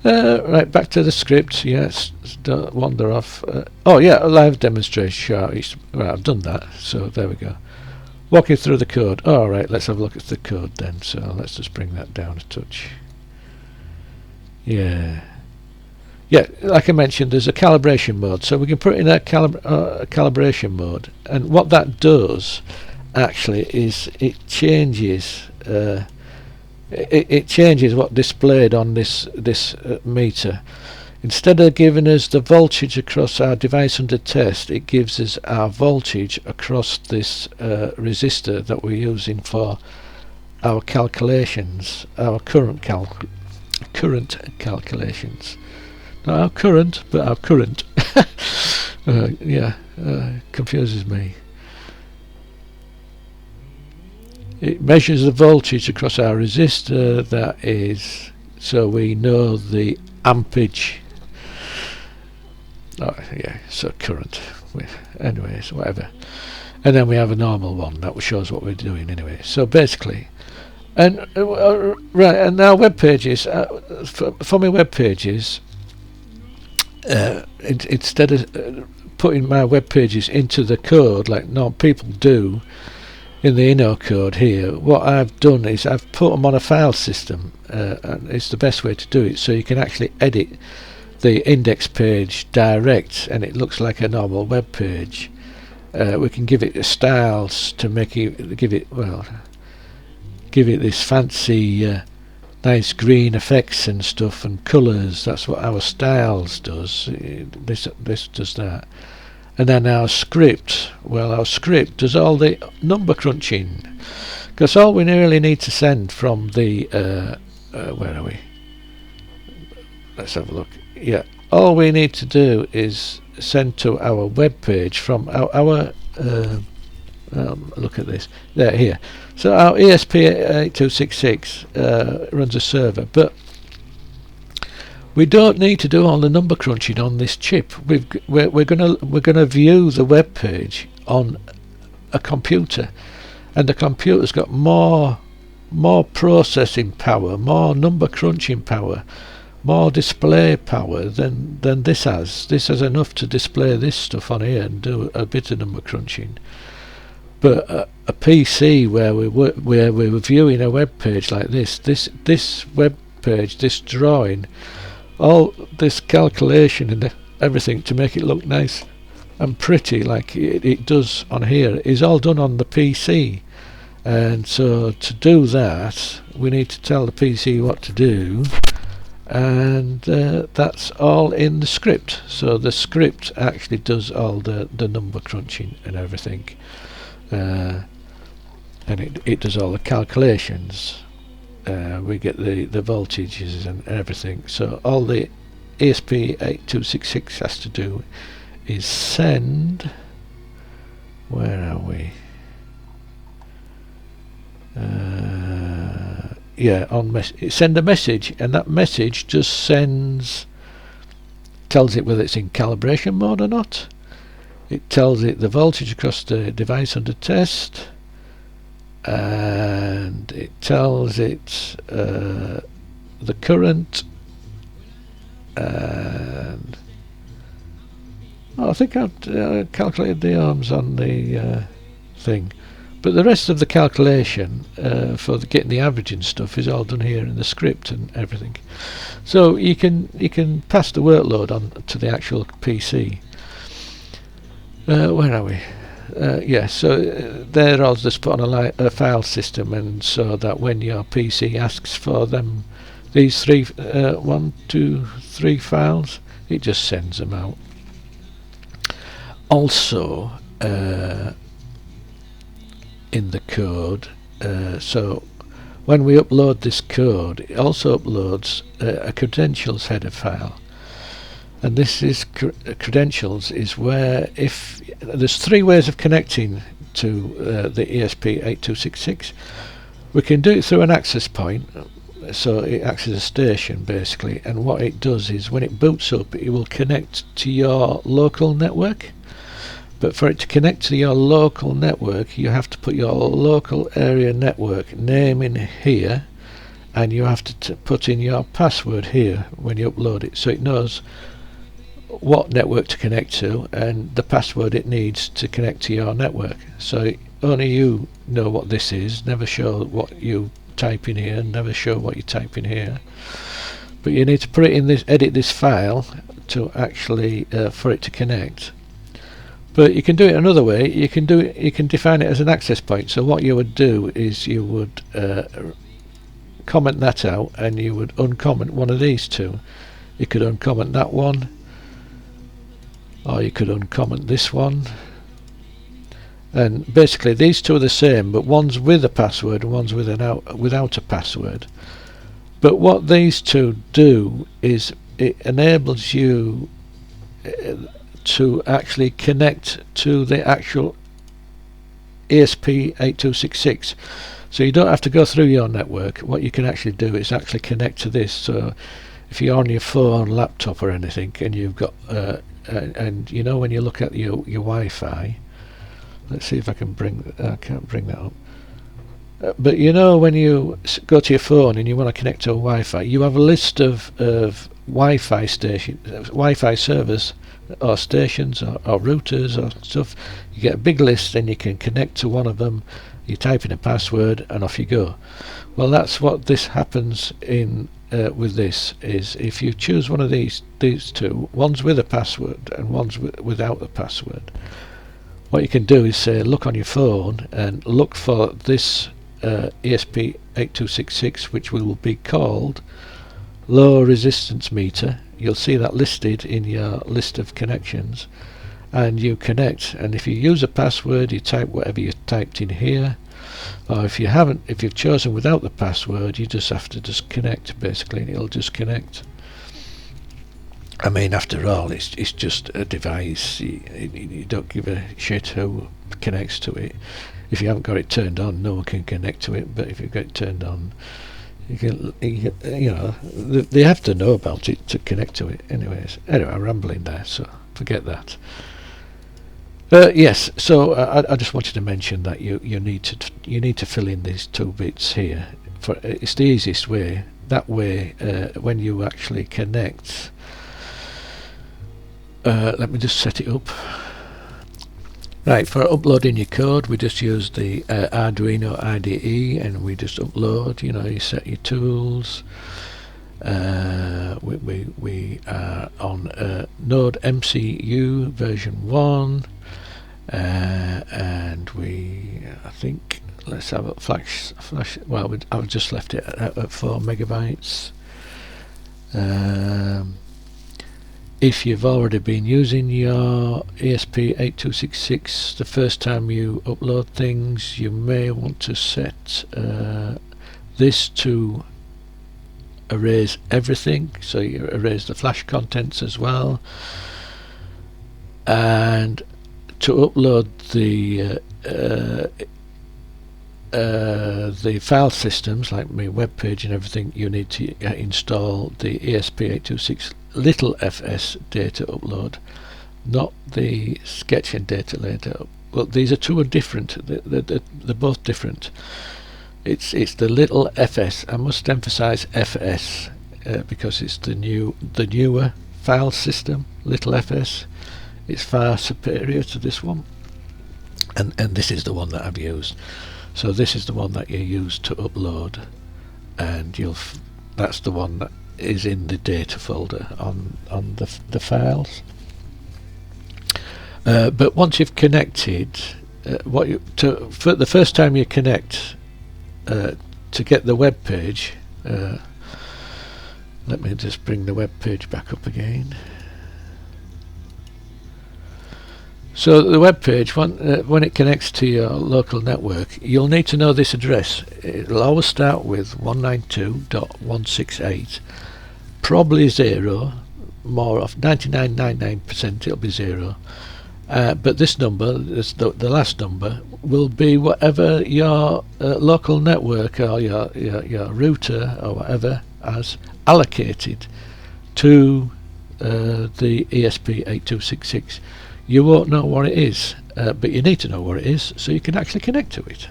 right, back to the script. Yes, don't wander off. Oh yeah, a live demonstration. Right, I've done that, so there we go. Walking through the code. Alright, let's have a look at the code then. So let's just bring that down a touch. Yeah, like I mentioned, there's a calibration mode, so we can put it in a calibration mode, and what that does actually is it changes it changes what's displayed on this meter. Instead of giving us the voltage across our device under test, it gives us our voltage across this resistor that we're using for our calculations, our current calculations. Not our current, but our current. Yeah, confuses me. It measures the voltage across our resistor, that is, so we know the ampage. Oh yeah, so current. Anyways, whatever. And then we have a normal one that shows what we're doing anyway. So basically, and right, and now web pages. For my web pages, instead of putting my web pages into the code like people do in the inner code here, what I've done is I've put them on a file system, and it's the best way to do it, so you can actually edit the index page direct, and it looks like a normal web page. We can give it styles to make it give it this fancy nice green effects and stuff and colours. That's what our styles does. This does that. And then our script, our script does all the number crunching, because all we really need to send from the where are we? Let's have a look. Yeah, all we need to do is send to our web page from our look at this there here. So our ESP8266 runs a server, but we don't need to do all the number crunching on this chip. We're gonna view the web page on a computer, and the computer's got more processing power, more number crunching power, more display power than this has. This has enough to display this stuff on here and do a bit of number crunching. But a PC where we're viewing a web page like this web page, this drawing, all this calculation and everything to make it look nice and pretty like it does on here is all done on the PC. And so to do that, we need to tell the PC what to do, and that's all in the script. So the script actually does all the number crunching and everything, and it does all the calculations. We get the voltages and everything. So all the ESP8266 has to do is send, where are we? Send a message, and that message just tells it whether it's in calibration mode or not. It tells it the voltage across the device under test, and it tells it the current, and I think I've calculated the ohms on the thing. But the rest of the calculation for getting the averaging stuff is all done here in the script and everything. So you can pass the workload on to the actual PC. Where are we? So they're all just put on a file system, and so that when your PC asks for these 3 files, it just sends them out. Also, in the code, so when we upload this code, it also uploads a credentials header file, and this is credentials is where, if there's 3 ways of connecting to the ESP8266. We can do it through an access point, so it acts as a station basically, and what it does is when it boots up, it will connect to your local network. But for it to connect to your local network, you have to put your local area network name in here, and you have to put in your password here when you upload it, so it knows what network to connect to and the password it needs to connect to your network. So only you know what this is. Never show what you type in here, never show what you type in here. But you need to put it in this, edit this file to actually for it to connect. But you can do it another way. You can define it as an access point. So what you would do is you would comment that out, and you would uncomment one of these 2. You could uncomment that one, or you could uncomment this one. And basically these 2 are the same, but one's with a password and one's without a password. But what these 2 do is it enables you to actually connect to the actual ESP8266. So you don't have to go through your network. What you can actually do is actually connect to this. So if you're on your phone, laptop or anything, and you've got and you know, when you look at your Wi-Fi, let's see if I can I can't bring that up. But you know, when you go to your phone and you want to connect to a Wi-Fi, you have a list of Wi-Fi servers or stations or routers or stuff. You get a big list, and you can connect to one of them. You type in a password and off you go. Well, that's what this happens in with this, is if you choose one of these 2, one's with a password and one's without a password, what you can do is say, look on your phone and look for this ESP8266, which will be called low resistance meter. You'll see that listed in your list of connections, and you connect. And if you use a password, you type whatever you typed in here, or if you've chosen without the password, you just have to connect basically, and it'll just connect. I mean, after all, it's just a device. You don't give a shit who connects to it. If you haven't got it turned on, no one can connect to it. But if you've got it turned on, you know, they have to know about it to connect to it. Anyway, I'm rambling there, so forget that. Yes, so I just wanted to mention that you need to fill in these 2 bits here. It's the easiest way. That way, when you actually connect, let me just set it up. Right, for uploading your code, we just use the Arduino IDE, and we just upload. You know, you set your tools. We are on Node MCU version 1, and I think, let's have a flash. Well, I've just left it at 4 megabytes. If you've already been using your ESP8266 the first time you upload things, you may want to set this to erase everything, so you erase the flash contents as well. And to upload the file systems like my web page and everything, you need to install the ESP8266 little fs data upload, not the sketch and data later. Well, these are different. They're both different. It's the little fs. I must emphasize fs because it's the newer file system. Little fs. It's far superior to this one, and this is the one that I've used. So this is the one that you use to upload, and that's the one that is in the data folder on the files. But once you've connected, for the first time you connect to get the web page, let me just bring the web page back up again. So the web page, when it connects to your local network, you'll need to know this address. It'll always start with 192.168, probably 0, more of 99.99% it'll be 0. But this number, the last number, will be whatever your local network or your router or whatever has allocated to the ESP8266. You won't know what it is, but you need to know what it is so you can actually connect to it.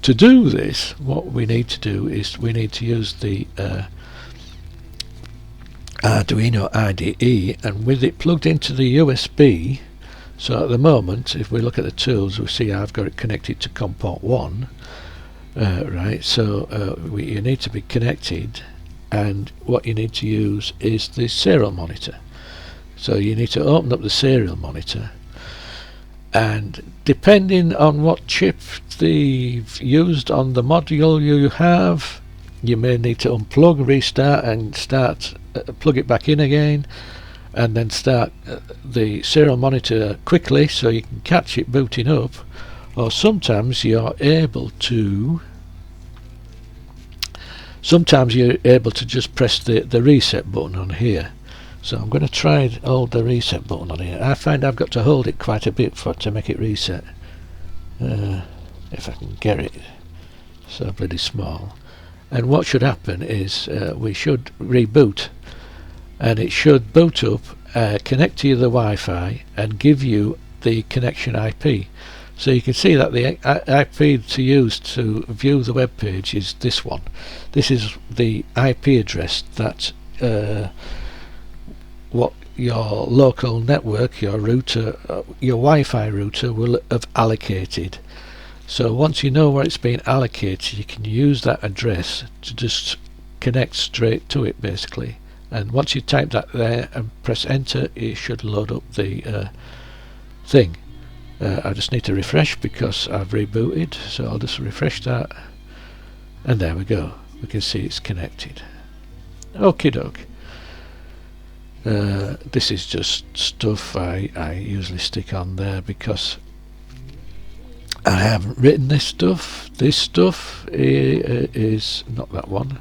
To do this, what we need to do is we need to use the Arduino IDE, and with it plugged into the USB. So at the moment, if we look at the tools, we see I've got it connected to COM port 1, right? So you need to be connected, and what you need to use is the serial monitor. So you need to open up the serial monitor, and depending on what chip they've used on the module you have, you may need to unplug, restart, and plug it back in again, and then start the serial monitor quickly so you can catch it booting up. Or sometimes you're able to just press the reset button on here. So I'm going to try and hold the reset button on here. I find I've got to hold it quite a bit to make it reset. If I can get it. So bloody small. And what should happen is we should reboot, and it should boot up, connect to the Wi-Fi, and give you the connection IP. So you can see that the IP to use to view the web page is this one. This is the IP address that what your local network, your router, your Wi-Fi router will have allocated. So once you know where it's been allocated, you can use that address to just connect straight to it basically. And once you type that there and press enter, it should load up the thing. I just need to refresh because I've rebooted, so I'll just refresh that, and there we go. We can see it's connected. Okie doke. This is just stuff I usually stick on there because I haven't written this stuff. This stuff is not that one.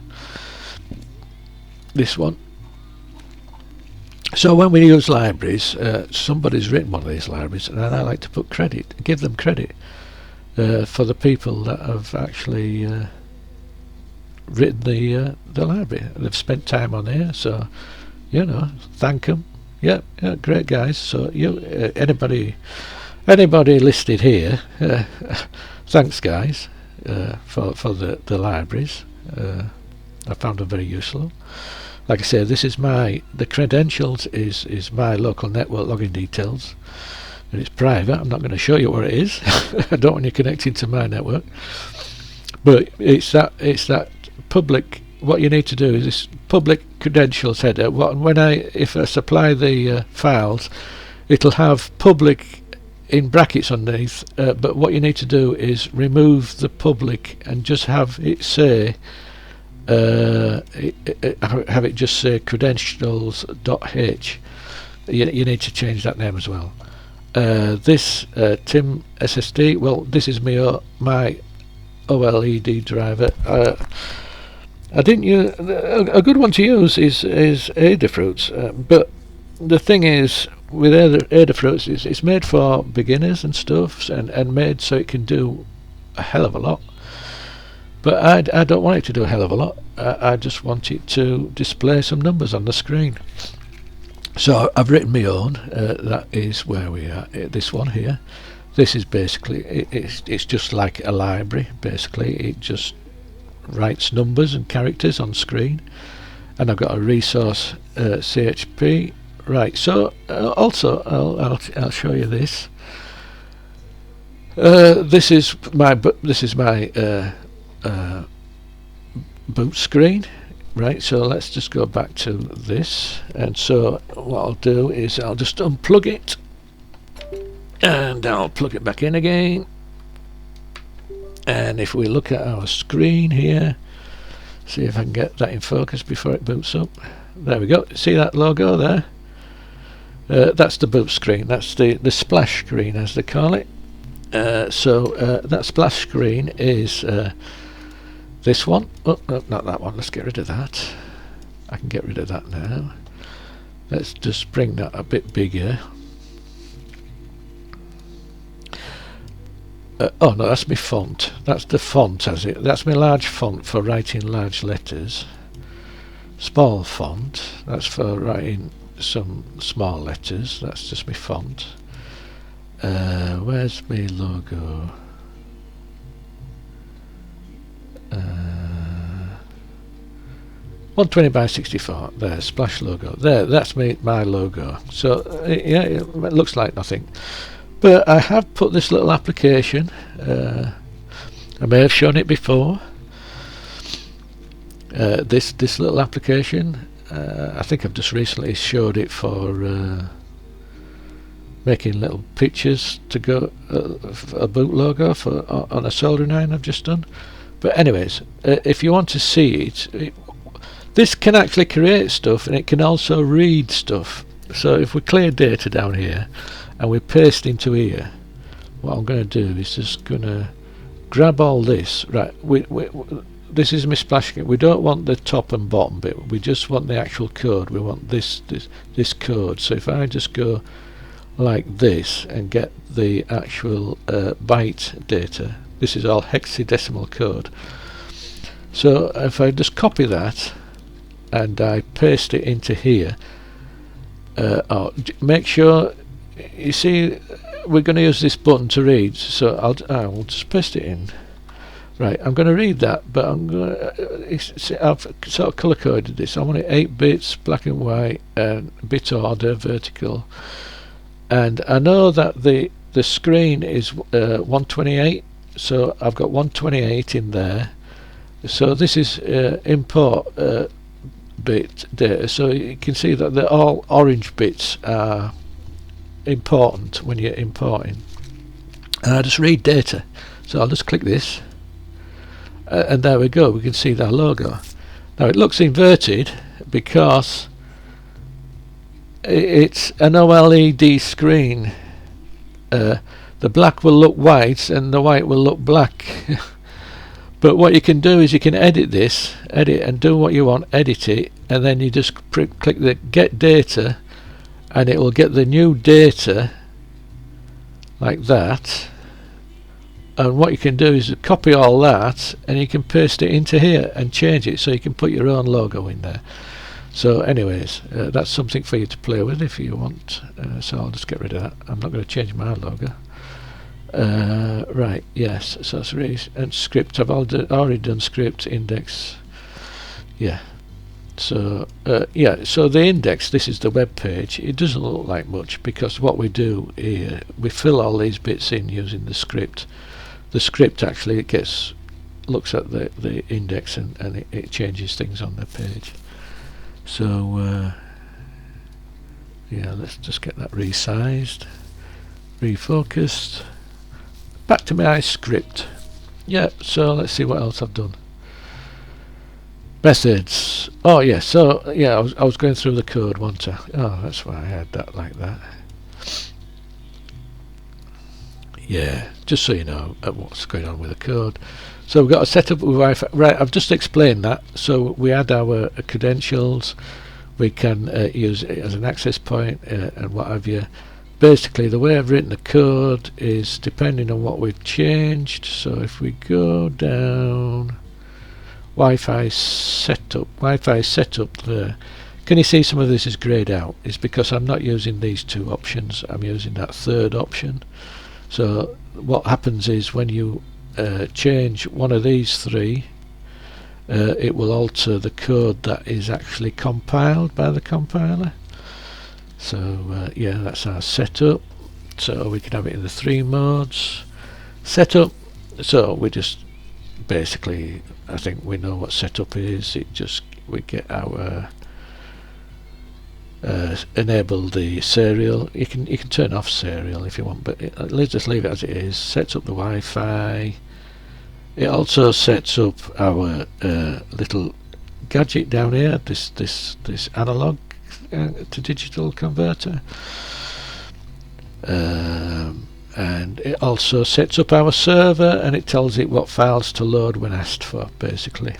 This one. So when we use libraries, somebody's written one of these libraries, and I like to put credit, give them credit for the people that have actually written the library. They've spent time on here, so thank them. Yeah, great guys. So anybody listed here, thanks guys for the libraries. I found them very useful. Like I say, this is the credentials is my local network login details, and it's private. I'm not going to show you what it is. I don't want you connecting to my network. But it's that public. What you need to do is this public credentials header. If I supply the files, it'll have public in brackets underneath. But what you need to do is remove the public and just have it say. Have it just say credentials.h. You need to change that name as well. This Tim SSD, well, this is my OLED driver. I didn't use a good one to use is Adafruits, but the thing is with Adafruits is it's made for beginners and stuff, and made so it can do a hell of a lot. But I don't want it to do a hell of a lot. I just want it to display some numbers on the screen. So I've written my own. That is where we are. This one here. This is basically it's just like a library. Basically, it just writes numbers and characters on screen. And I've got a resource CHP. Right. So also I'll show you this. This is my boot screen, right? So let's just go back to this, and so what I'll do is I'll just unplug it and I'll plug it back in again, and if we look at our screen here, see if I can get that in focus before it boots up. There we go. See that logo there? That's the boot screen. That's the splash screen as they call it. So that splash screen is this one. Oh, no, not that one. Let's get rid of that. I can get rid of that now. Let's just bring that a bit bigger. Oh no, that's my font. That's the font as it. That's my large font for writing large letters. Small font. That's for writing some small letters. That's just my font. Where's my logo? 120 by 64. There, splash logo. There, that's my logo. So yeah, it looks like nothing, but I have put this little application. I may have shown it before. This little application. I think I've just recently showed it for making little pictures to go a boot logo for on a soldering iron I've just done. But anyways, if you want to see it, this can actually create stuff, and it can also read stuff. So if we clear data down here and we paste into here, what I'm going to do is just going to grab all this. Right, this is my splash screen. We don't want the top and bottom bit. We just want the actual code. We want this code. So if I just go like this and get the actual byte data, this is all hexadecimal code. So if I just copy that and I paste it into here, make sure you see we're going to use this button to read, so I'll just paste it in. Right, I'm going to read that, but I'm going to I've sort of color coded this. I want it 8 bits, black and white, and bit order, vertical, and I know that the screen is 128, so I've got 128 in there. So this is import bit data, so you can see that they're all orange bits are important when you're importing. And I just read data, so I'll just click this, and there we go. We can see that logo. Now it looks inverted because it's an OLED screen. The black will look white and the white will look black. But what you can do is you can edit and do what you want, edit it, and then you just click the get data, and it will get the new data like that, and what you can do is copy all that and you can paste it into here and change it so you can put your own logo in there. So anyways, that's something for you to play with if you want. So I'll just get rid of that. I'm not going to change my logo. Right, yes, so it's and script. I've already done script, index. Yeah. So yeah, so the index, this is the web page. It doesn't look like much because what we do here, we fill all these bits in using the script. The script actually looks at the index and it changes things on the page. So yeah, let's just get that resized, refocused. Back to my script. Yeah, so let's see what else I've done. Methods. Oh yeah, so yeah, I was going through the code, wasn't I? Oh, that's why I had that like that. Yeah, just so you know what's going on with the code. So we've got a setup with Wi-Fi. Right, I've just explained that. So we add our credentials. We can use it as an access point and what have you. Basically, the way I've written the code is depending on what we've changed. So if we go down, Wi-Fi setup there. Can you see some of this is greyed out? It's because I'm not using these two options. I'm using that third option. So what happens is when you change one of these three, it will alter the code that is actually compiled by the compiler. So yeah, that's our setup. So we can have it in the 3 modes. Setup. So we just basically, I think we know what setup is. We get our enable the serial. You can turn off serial if you want, but let's just leave it as it is. Sets up the Wi-Fi. It also sets up our little gadget down here. This analog to digital converter, and it also sets up our server, and it tells it what files to load when asked for, basically.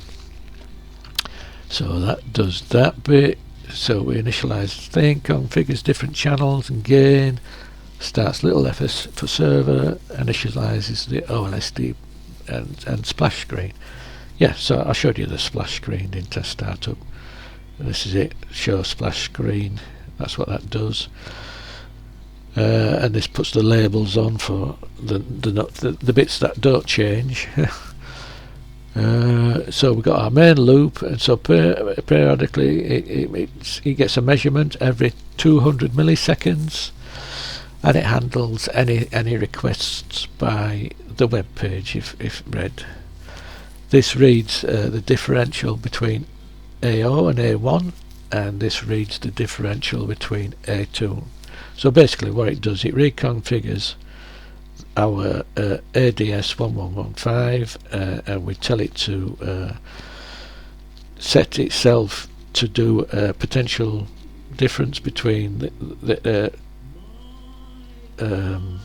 So that does that bit. So we initialize the thing, configures different channels and gain, starts little FS for server, initializes the OLSD and splash screen. Yeah, so I showed you the splash screen, didn't I? Startup. This is it, show splash screen. That's what that does. And this puts the labels on for the bits that don't change. So we've got our main loop, and so periodically it gets a measurement every 200 milliseconds, and it handles any requests by the web page if read. This reads the differential between AO and A1, and this reads the differential between A2. So basically what it does, it reconfigures our ADS 1115 and we tell it to set itself to do a potential difference between the A1,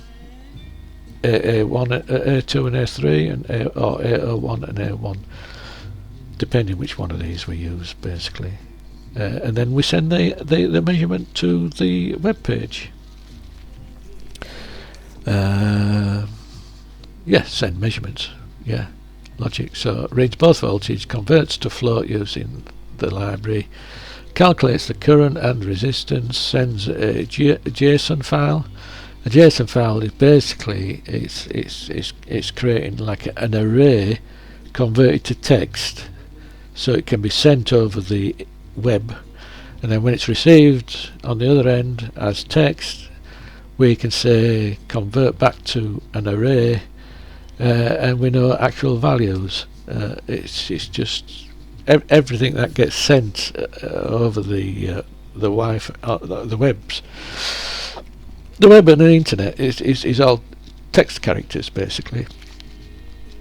A2 and A3 and or A01 and A1, depending which one of these we use, basically. And then we send the measurement to the web page. Yeah, send measurements. Yeah, logic. So it reads both voltage, converts to float using the library, calculates the current and resistance, sends a JSON file. A JSON file is basically it's creating like an array converted to text, so it can be sent over the web, and then when it's received on the other end as text, we can say convert back to an array, and we know actual values. It's just everything that gets sent over the Wi-Fi, the webs. The web and the internet is all text characters, basically.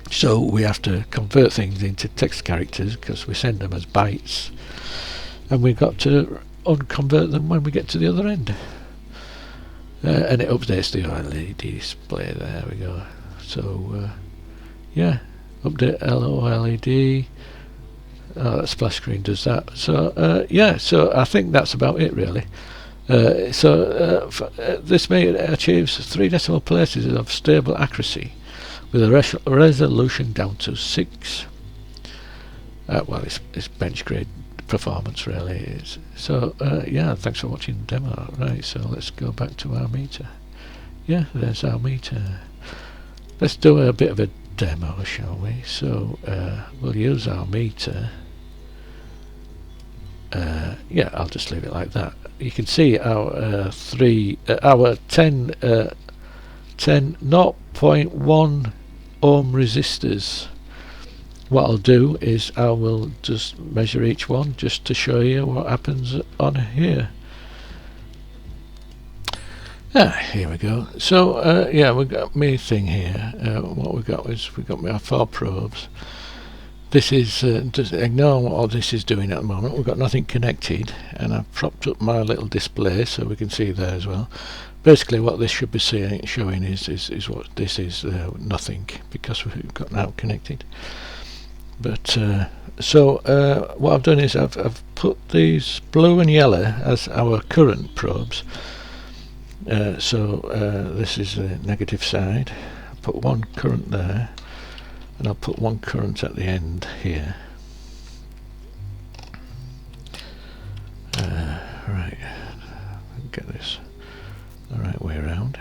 So we have to convert things into text characters because we send them as bytes, and we've got to unconvert them when we get to the other end. And it updates the OLED display. There we go. So yeah, update OLED. That splash screen does that. So yeah, so I think that's about it really. This achieves 3 decimal places of stable accuracy with a resolution down to 6. Well, it's bench grade performance really is. So yeah, thanks for watching the demo. Right, so let's go back to our meter. Yeah, there's our meter. Let's do a bit of a demo, shall we? So we'll use our meter. Yeah, I'll just leave it like that. You can see our our 10 0.1 ohm resistors. What I'll do is I will just measure each one just to show you what happens on here. Here we go. So yeah, we've got my thing here. What we've got is we've got our 4 probes. This is just ignore what all this is doing at the moment. We've got nothing connected, and I've propped up my little display so we can see there as well. Basically, what this should be showing is what this is, nothing, because we've got now connected. But what I've done is I've put these blue and yellow as our current probes. This is the negative side. I'll put one current there, and I'll put one current at the end here. Right, get this the right way around.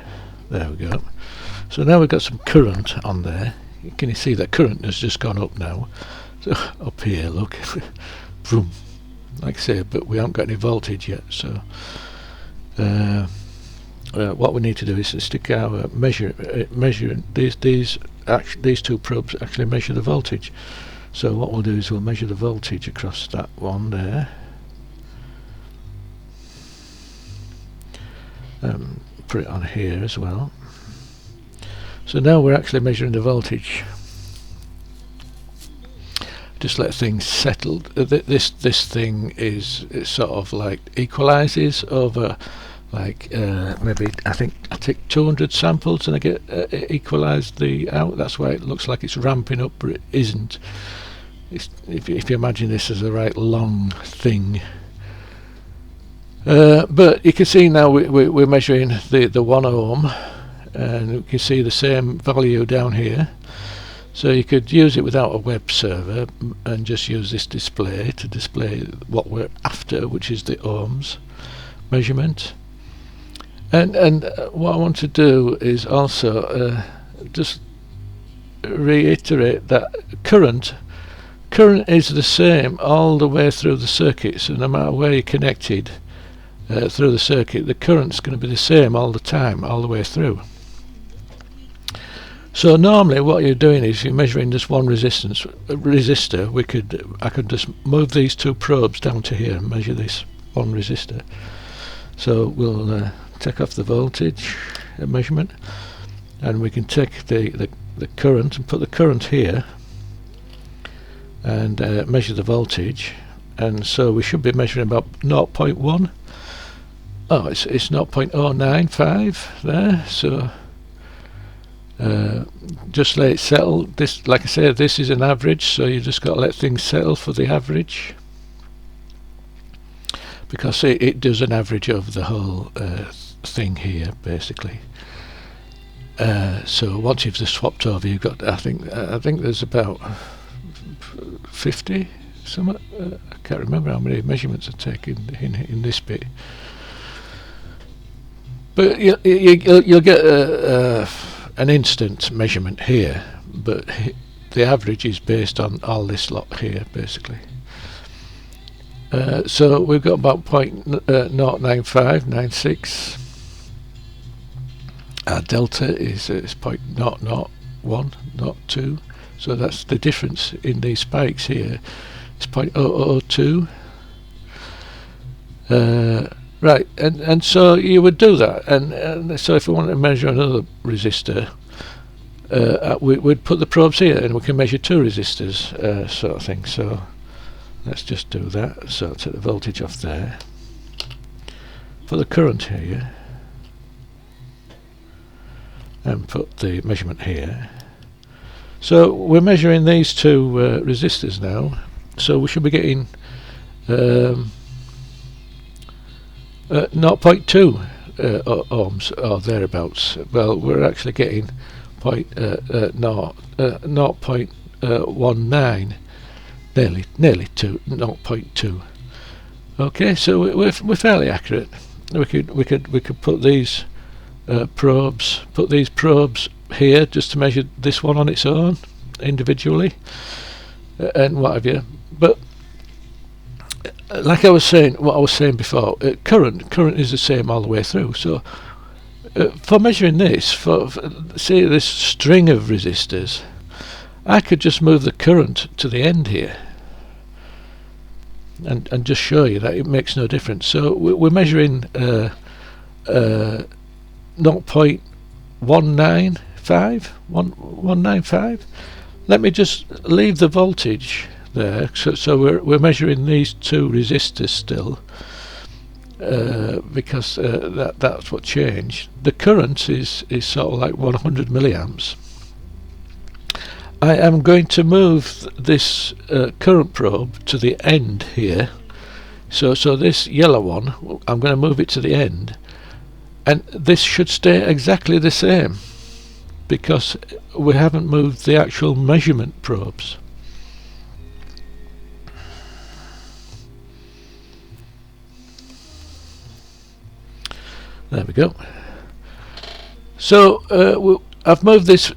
There we go. So now we've got some current on there. Can you see that current has just gone up now? So up here, look, boom, like I say, but we haven't got any voltage yet. So what we need to do is to stick our measure these 2 probes actually measure the voltage. So what we'll do is we'll measure the voltage across that one there. Put it on here as well. So now we're actually measuring the voltage. Just let things settle. This thing is sort of like equalizes over like maybe I take 200 samples and I get equalized the out. That's why it looks like it's ramping up, but it isn't. If you imagine this as a right long thing. But you can see now we're measuring the 1 ohm, and you can see the same value down here. So you could use it without a web server and just use this display to display what we're after, which is the ohms measurement. And what I want to do is also just reiterate that current is the same all the way through the circuit. So no matter where you're connected through the circuit, the current's going to be the same all the time, all the way through. So normally what you're doing is you're measuring just one resistor. I could just move these 2 probes down to here and measure this one resistor. So we'll take off the voltage measurement, and we can take the current and put the current here and measure the voltage. And so we should be measuring about 0.1. Oh, it's 0.095 there. So just let it settle. This, like I said, this is an average, so you just got to let things settle for the average, because it does an average over the whole thing here, basically. So once you've just swapped over, you've got I think there's about 50 something. I can't remember how many measurements are taken in this bit. But you'll get an instant measurement here, but the average is based on all this lot here, basically. So we've got about 0.09596. Our delta is 0.00102. So that's the difference in these spikes here. It's 0.002. Right, and so you would do that, and so if we want to measure another resistor, we'd put the probes here, and we can measure 2 resistors, sort of thing. So let's just do that. So take the voltage off there, put the current here, and put the measurement here. So we're measuring these 2 resistors now. So we should be getting 0.2 ohms or thereabouts. Well, we're actually getting 0.19, nearly to 0.2. Okay, so we're fairly accurate. We could put these probes here just to measure this one on its own individually, and what have you. But like what I was saying before, current is the same all the way through. So for measuring this, for say this string of resistors, I could just move the current to the end here, and just show you that it makes no difference. So we're measuring 0.195. Let me just leave the voltage there. So we're measuring these two resistors still, because that's what changed. The current is sort of like 100 milliamps. I am going to move this current probe to the end here. So this yellow one, I'm going to move it to the end, and this should stay exactly the same because we haven't moved the actual measurement probes. There we go. So I've moved this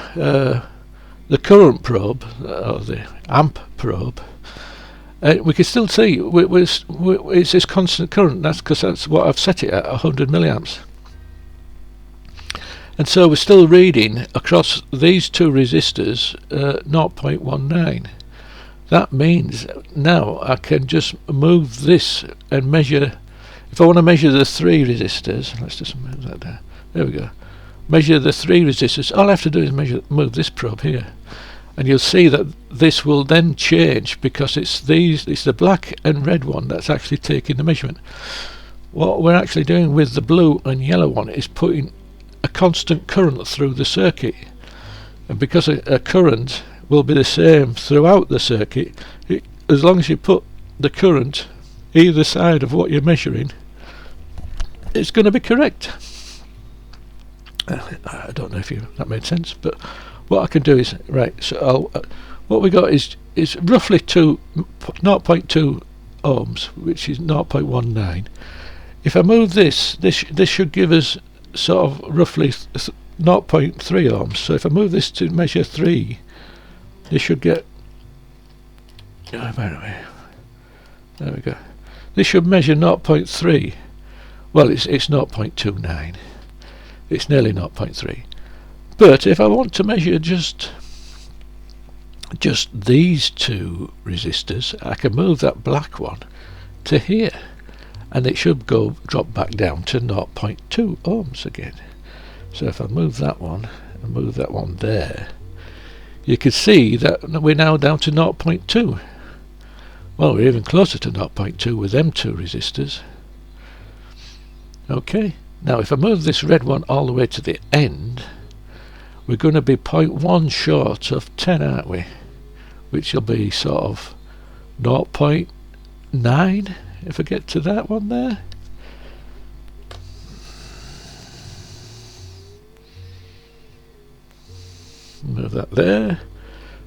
the current probe, or the amp probe. We can still see it's this constant current. That's because that's what I've set it at, 100 milliamps. And so we're still reading across these two resistors 0.19. That means now I can just move this and measure. If I want to measure the three resistors, let's just move that down. There we go. Measure the three resistors. All I have to do is move this probe here, and you'll see that this will then change because it's the black and red one that's actually taking the measurement. What we're actually doing with the blue and yellow one is putting a constant current through the circuit, and because a current will be the same throughout the circuit, as long as you put the current either side of what you're measuring, it's going to be correct. I don't know if that made sense, but what I can do is, right, so what we got is roughly 0.2 ohms, which is 0.19. If I move this should give us sort of roughly 0.3 ohms. So if I move this to measure 3, this should get, there we go. This should measure 0.3. Well, it's 0.29. It's nearly 0.3. But if I want to measure just these two resistors, I can move that black one to here, and it should drop back down to 0.2 ohms again. So if I move that one and move that one there, you can see that we're now down to 0.2. Well, we're even closer to 0.2 with them two resistors. Okay, now if I move this red one all the way to the end, we're going to be 0.1 short of 10, aren't we? Which will be sort of 0.9 if I get to that one there. Move that there.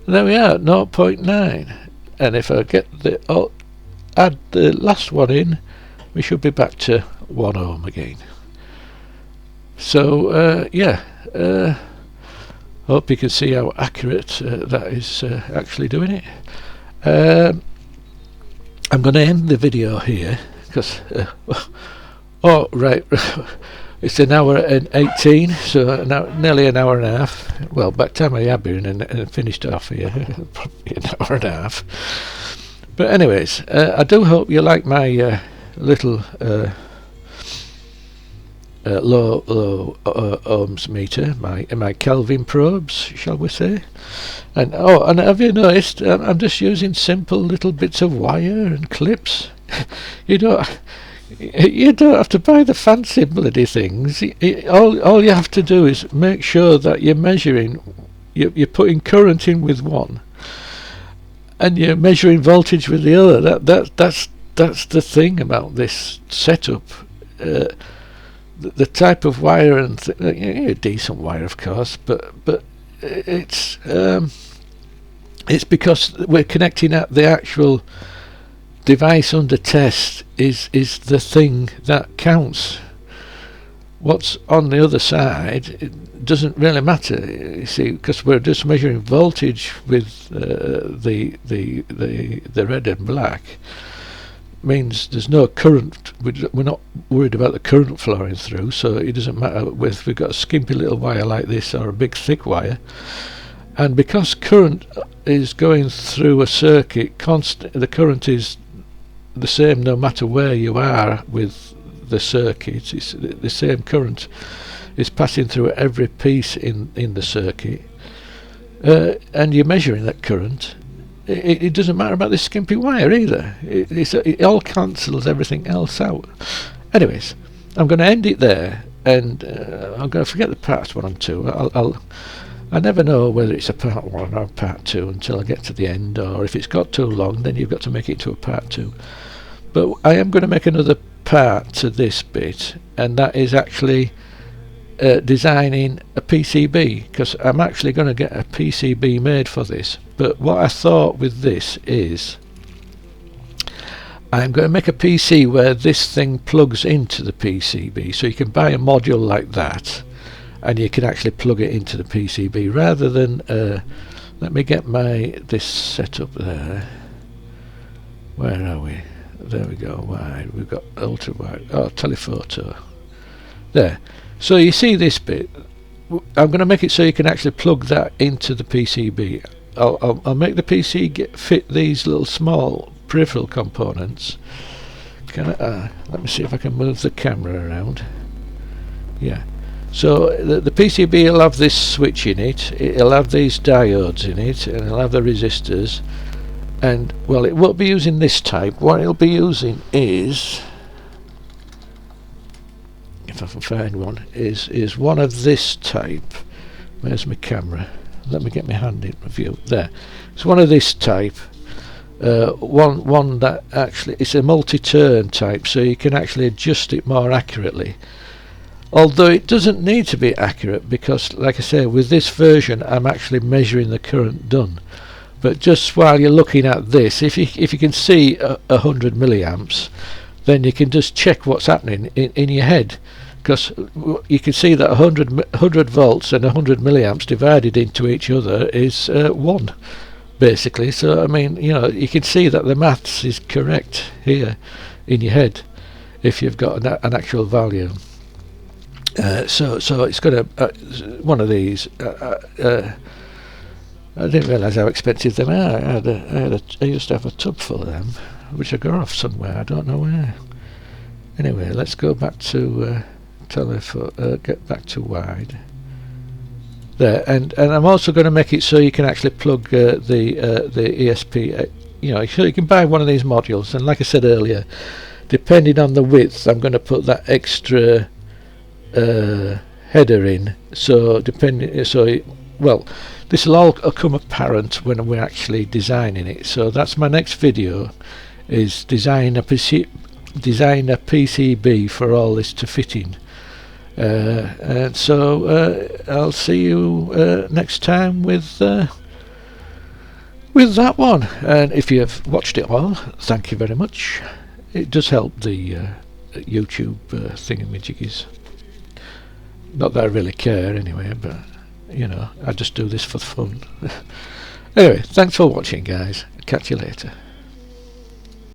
And there we are, 0.9. And if I get add the last one in, we should be back to 1 ohm again. So hope you can see how accurate that is actually doing it. I'm going to end the video here because oh right, it's an hour and 18, so now nearly an hour and a half. Well, by the time I have been and finished off here, probably an hour and a half. But anyways, I do hope you like my little low ohms meter, my Kelvin probes, shall we say. And and have you noticed I'm just using simple little bits of wire and clips. You don't have to buy the fancy bloody things. All you have to do is make sure that you're measuring, you're putting current in with one, and you're measuring voltage with the other. that's the thing about this setup. The type of wire and a decent wire, of course, but it's because we're connecting at the actual device under test is the thing that counts. What's on the other side, it doesn't really matter, you see, because we're just measuring voltage with the red and black. Means there's no current. We're not worried about the current flowing through, so it doesn't matter if we've got a skimpy little wire like this or a big thick wire. And because current is going through a circuit constant, the current is the same no matter where you are with the circuit. It's the same current is passing through every piece in the circuit, and you're measuring that current. It doesn't matter about this skimpy wire either. It all cancels everything else out. Anyways, I'm going to end it there, and I'm going to forget the parts 1 and 2. I never know whether it's a part 1 or part 2 until I get to the end, or if it's got too long, then you've got to make it to a part 2. But I am going to make another part to this bit, and that is actually designing a PCB, because I'm actually going to get a PCB made for this. But what I thought with this is I'm going to make a PC where this thing plugs into the PCB, so you can buy a module like that and you can actually plug it into the PCB rather than let me get this set up there. Where are we? There we go. Wide. We've got ultra wide. Oh, telephoto. There. So you see this bit. I'm going to make it so you can actually plug that into the PCB. I'll make the PC fit these little small peripheral components. Let me see if I can move the camera around. Yeah. So the PCB will have this switch in it. It'll have these diodes in it, and it'll have the resistors. And well, it won't be using this type. What it'll be using is, if I can find one, is one of this type. Where's my camera? Let me get my hand in view. There. It's one of this type. One that actually, it's a multi-turn type, so you can actually adjust it more accurately. Although it doesn't need to be accurate, because like I say, with this version I'm actually measuring the current done. But just while you're looking at this, if you can see 100 milliamps, then you can just check what's happening in your head, because you can see that 100 volts and 100 milliamps divided into each other is 1, basically. So I mean, you know, you can see that the maths is correct here in your head if you've got an actual value. So it's got one of these. I didn't realise how expensive they are. I used to have a tub full of them, which I got off somewhere. I don't know where. Anyway, let's go back to get back to wide. There, and I'm also going to make it so you can actually plug the ESP. You know, so you can buy one of these modules. And like I said earlier, depending on the width, I'm going to put that extra header in. So well, this will all come apparent when we're actually designing it. So that's my next video, is design a PCB for all this to fit in. And so I'll see you next time with that one. And if you've watched it all, thank you very much. It does help the YouTube thingamajiggies. Not that I really care anyway, but you know, I just do this for fun. Anyway, thanks for watching, guys. Catch you later.